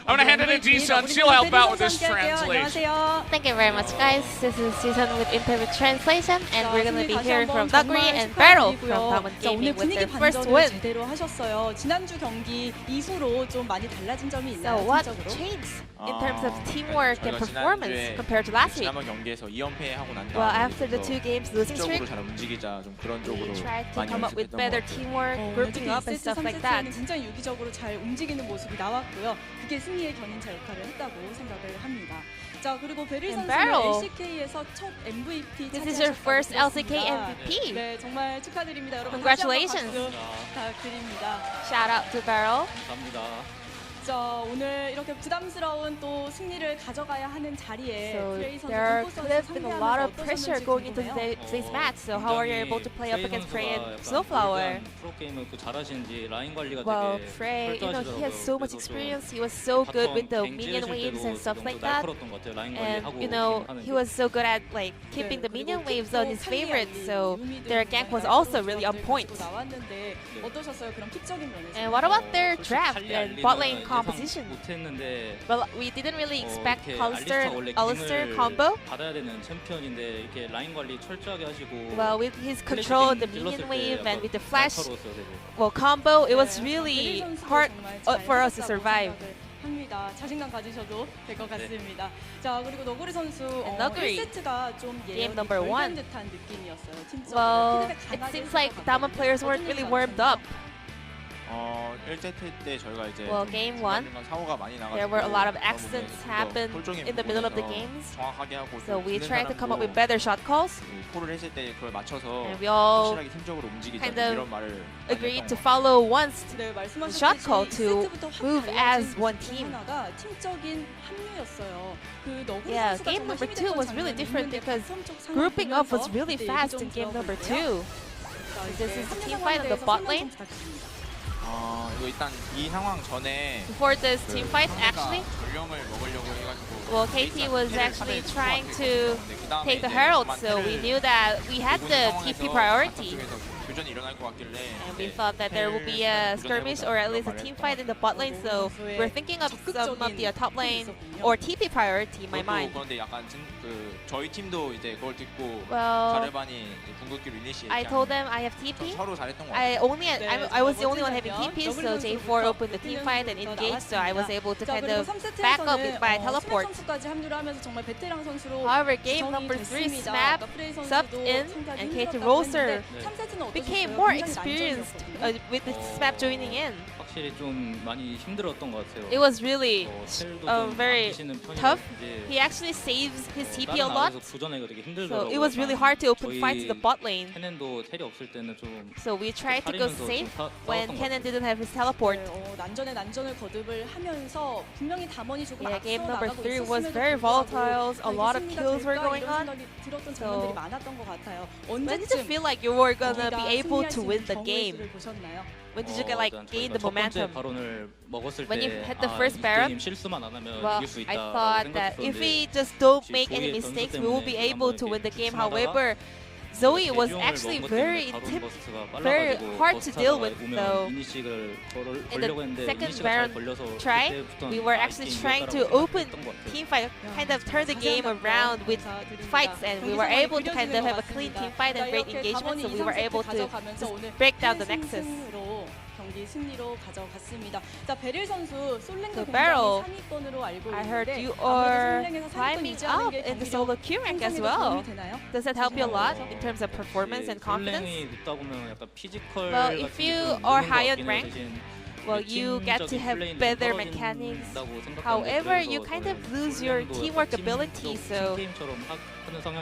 gonna hand it to Ji-sun. She'll help out with this translation. Thank you very much, guys. This is Ji-sun with Interpretive Translation, and we're going to be hearing from Nuguri and BeryL from DAMWON Gaming with their first win. 제대로 하셨어요. 지난주 경기 이후로 좀 많이 달라진 점이 있나요? So what 팀적으로? changed in terms of teamwork and performance compared to last week? 지난번 경기에서 2연패 하고 난 Well, 다음에 after the 2 games losing 쪽으로 streak, 잘 움직이자 좀 그런 쪽으로 we tried to 많이 come up with 연습했던 것 better 같아요. teamwork, grouping up and 2세트, stuff like that. 3세트에는 굉장히 유기적으로 잘 움직이는 모습이 나왔고요. 그게 승리의 견인차 역할을 했다고 생각을 합니다. 자, 그리고 베릴 And 선수는 BeryL, LCK에서 첫 MVP this is your first LCK 차지하셨다고 MVP. 네, 정말 축하드립니다. 여러분 Congratulations. 다시 한번 박수 부탁드립니다. Shout out to BeryL. 감사합니다. 자, 오늘 이렇게 부담스러운 또 승리를 가져가야 하는 자리에 So 프레이 선수 there 눈꽃 could 선수 have been a lot of 상대하면서 pressure 어떠셨는지 going into 궁금해요. today's match. So how are you able to play up against Frey and SnowFlower? 프로게이머 그 잘하시는지 라인 관리가 Well, 되게 Frey, you know, he has so much 철저하시더라고요. experience. He was so good with the 바텀 minion 갱 waves 찌르실 and 때도 stuff 좀 like 더 that. 날카로웠던 것 같아요. 라인 And 관리하고 you know, 하는 he 게. was so good at like keeping the minion waves on his favorites. So their gank was also really on point. 나왔는데 어떠셨어요? 그런 픽적인 면에서. And what about their 솔직히 draft 칼리 and 알리는 bot lane 예상 composition? 못했는데 Well, we didn't really expect 이렇게 Hollister 알리스타가 원래 Alistair 기능을 combo. 받아야 되는 챔피언인데 이렇게 라인 관리 철저하게 하시고 Well, with his 플래시 control, 갱 the 찔렀을 minion 때 wave, 약간 and with the flash, 날카로웠어요, 되게. well, combo, it was 네, really 베릴 선수도 hard 정말 잘 for us to 했다고 survive. 생각을 합니다. 자신감 가지셔도 될 것 같습니다. 자, 그리고 너구리 선수 너구리, 1세트가 좀 game 예언이 number 덜 one. 된 듯한 느낌이었어요. 팀적으로. Well, 피드백 it 강하게 seems like 했을 것 DAMWON 같아요. players weren't 어떤 really 얘기가 warmed 있었나요? up. 1세트 때 저희가 이제 Well, game 1, 중간중간 사고가 많이 나가지고 there were a lot of 그런 accidents 부분에 happen 홀종의 in the middle of the 부분에서 games. 정확하게 하고 So we 듣는 tried to come up with 사람도 better shot calls, 콜을 했을 때 그걸 맞춰서 and we all 확실하게 팀적으로 움직이자 kind of 이런 말을 agreed 많이 to 했던 것 follow once 네, 말씀하셨듯이 shot call to 2세트부터 확 move 달라진 as one 모습 중 team. 하나가 팀적인 합류였어요. 그 너구리 Yeah, 선수가 game 정말 number 힘이 2 됐던 was really 장면이 different 있는데 because 바텀 쪽 상황을 grouping up was 보면서 really 네, fast 얘기 in 좀 game number 들어볼게요. 2. 자, This 이제 is a 합류 team fight in the 상황에 bot 대해서 lane. 설명 좀 부탁드립니다. 이거 일단 이 상황 전에 Before this team fight, actually, 전령을 먹으려고 해가지고 well, KT was actually trying to take the Herald, so we knew that we had the TP priority. 교전이 일어날 것 같길래 And we thought that there would be a skirmish or at least a team fight in the bot lane, so we're thinking of some of the top lane or TP priority in my mind. 그런데 약간 저희 팀도 이제 그걸 듣고 Well, 자르반이 궁극기로 이니시에이트 I told them I have TP. 서로 잘했던 것 I 같아요. was the only one having TP, so J4 opened the team fight and engaged, so I was able to kind of back up with my teleport. 선수까지 합류를 하면서 정말 베테랑 선수로 However, game number 3, Smap subbed in, and KT Rolster became more experienced with the Smap joining in. 확실히 좀 많이 힘들었던 것 같아요. It was really 텔도 좀 very 아끼시는 tough. 편이었는데 He actually saves his TP a 다른 lot, 나라에서 부전하기가 되게 so 힘들더라고요. it was really hard to open fights in the bot lane. 캐넨도 텔이 없을 때는 좀 So we tried to go 살리면서 safe 좀 when 싸웠던 것 Kennen 같아요. didn't have his teleport. 난전에 난전을 거듭을 하면서 분명히 담원이 조금 Yeah, 앞서 game number 나가고 3 was 있었음에도 very 불구하고 volatile. A lot of 승리가 kills were 될까 going 이런 on. 생각이 들었던 So 장면들이 많았던 것 같아요. When did you 언제쯤 feel like you were gonna 우리가 be able 승리할 to 수 win 있는 the 경우의 game? 수를 보셨나요? When did you get like 일단 gain 저희가 the 첫 번째 momentum? 바론을 먹었을 When you 때 hit the 아, first 이 Baron? 게임 실수만 안 하면 Well, 이길 수 I 있다라고 thought that if 생각했었는데 we just don't 혹시 make any 조이의 변수 mistakes, we will be 때문에 able to 한번 win the 이렇게 game. 조심하다가 However, Zoe was 대중을 actually 먹은 것 very 때문에 바론 버스트가 very 빨라가지고 hard to deal with, 버스트가 though. 오면 이니시를 In the 걸려고 했는데 second 이니시가 잘 Baron 걸려서 try, 그때부터는 we were 아, actually 이게 trying to 이겼다라고 open 생각했던 것 같아요. team fight, kind of turn the game around with fights, and we were able to kind of have a clean team fight and great engagement, so we were able to just break down the nexus. 경기 승리로 가져갔습니다. 자, 베릴 선수 솔랭도 So 굉장히 BeryL, 상위권으로 알고 I heard 있는데 you 아무래도 are 솔랭에서 상위권 climbing 유지하는 up 게 in the 경기력 solo queue rank as 향상에도 well. 도움이 되나요? Does that help you a lot in terms of performance and confidence? 솔랭이 높다 보면 약간 피지컬 Well, 같은 if 게 you 좀 are 느는 것 high on 같긴 해요. rank, 대신 well, you get to have better mechanics. However, you kind of lose your teamwork ability, so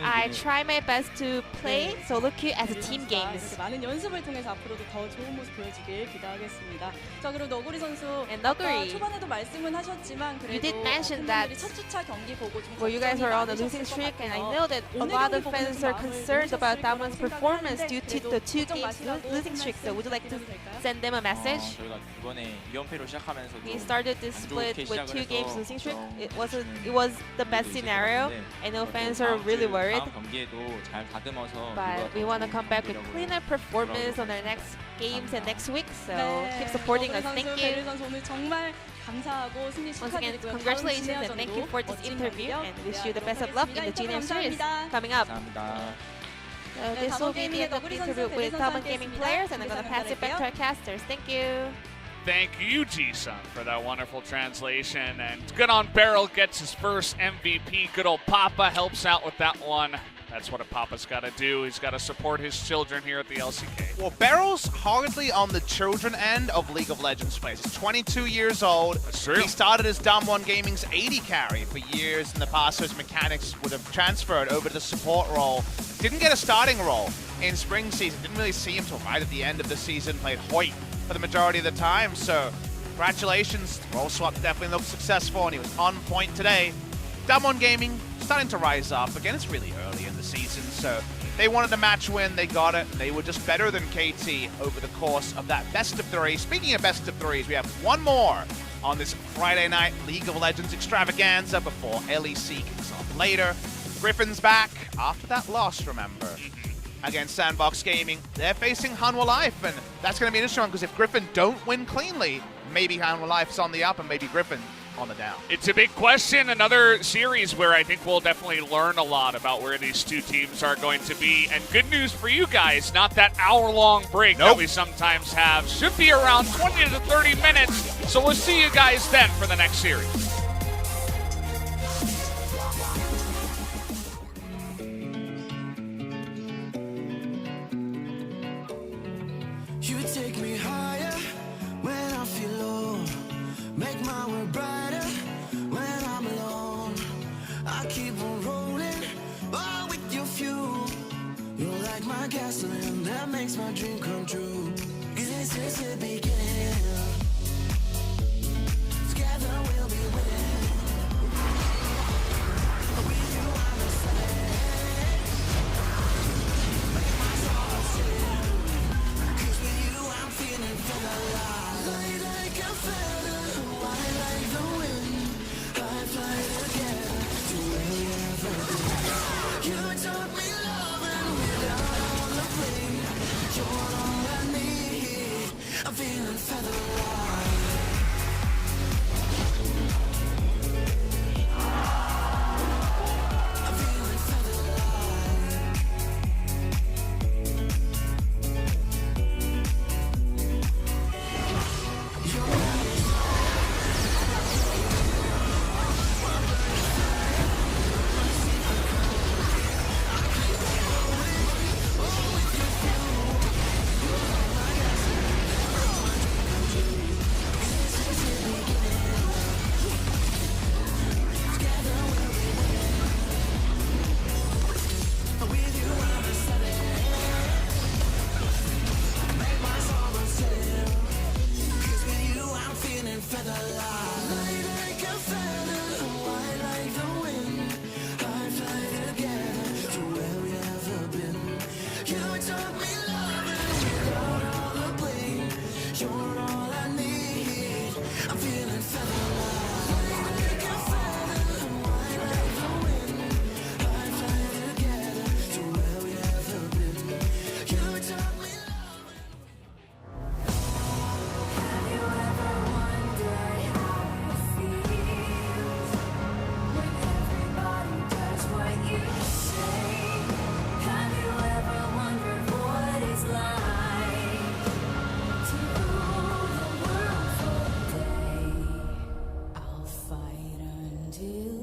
I try my best to play solo queue as a team games. 많은 연습을 통해서 앞으로도 더 좋은 모습 보여주길 기대하겠습니다. 자, 그리고 너구리 선수 And 아까 Nuguri, 초반에도 말씀은 하셨지만 그래도 you did mention that 팬분들이 첫 주차 경기 보고 좀 well, you guys 걱정이 are on a 많으셨을 losing 것 streak, and I 같아요. know that a 오늘 lot 경기 of 보고 fans 좀 are 마음을 concerned about 놓으셨을 DAMWON's 거라고 performance due to 생각하는데 the 2 그래도 games 걱정 마시라고 losing streak. So would you like to 말씀 드려도 될까요? send them a message? 저희가 이번에 2연패로 시작하면서도 We started this 안 split 좋게 with 2 시작을 games 해서 losing streak. It 걱정을 was the best 있을 것 scenario. 같은데 I know 또 fans are 다음 really 주, worried, 다음 경기에도 잘 다듬어서 but we want to come back with cleaner performance on our next games and next week. So keep supporting us. Thank 베릴 you. 선수 오늘 정말 감사하고 승리 Once again, 축하드리고요. congratulations and thank you for this interview, and wish you the best of luck in the Junior Series coming up. 감사합니다. This will be the end of the interview with DWG Gaming players, and I'm going to pass it back to our casters. Thank you. Thank you, Ji-Sun, for that wonderful translation. And good on BeryL, gets his first MVP. Good old Papa helps out with that one. That's what a Papa's got to do. He's got to support his children here at the LCK. Well, BeryL's hardly on the children end of League of Legends players. He's 22 years old. That's true. He started as DAMWON Gaming's 80 carry for years in the past, so his mechanics would have transferred over to the support role. Didn't get a starting role in spring season. Didn't really see him till right at the end of the season. Played Hoyt for the majority of the time, so congratulations. Role swap definitely looked successful, and he was on point today. DWG Gaming starting to rise up. Again, it's really early in the season, so they wanted a match win, they got it. They were just better than KT over the course of that best of 3. Speaking of best of 3s, we have one more on this Friday night League of Legends extravaganza before LEC kicks off later. Griffin's back after that loss, remember, against Sandbox Gaming. They're facing Hanwha Life, and that's going to be an interesting one because if Griffin don't win cleanly, maybe Hanwha Life's on the up and maybe Griffin on the down. It's a big question. Another series where I think we'll definitely learn a lot about where these two teams are going to be. And good news for you guys, not that hour-long break that we sometimes have. Should be around 20 to 30 minutes. So we'll see you guys then for the next series. You take me higher makes my dream come true. 'Cause it's just the beginning. Together we'll be winning. With you I'm excited. Make my soul sing. 'Cause with you I'm feeling alive. Light like a feather, white like the wind. I fly together to where we ever been. You taught me love and without all the bling. You're all I need. I'm feeling featherlight. I'm feeling featherlight. I'll fight until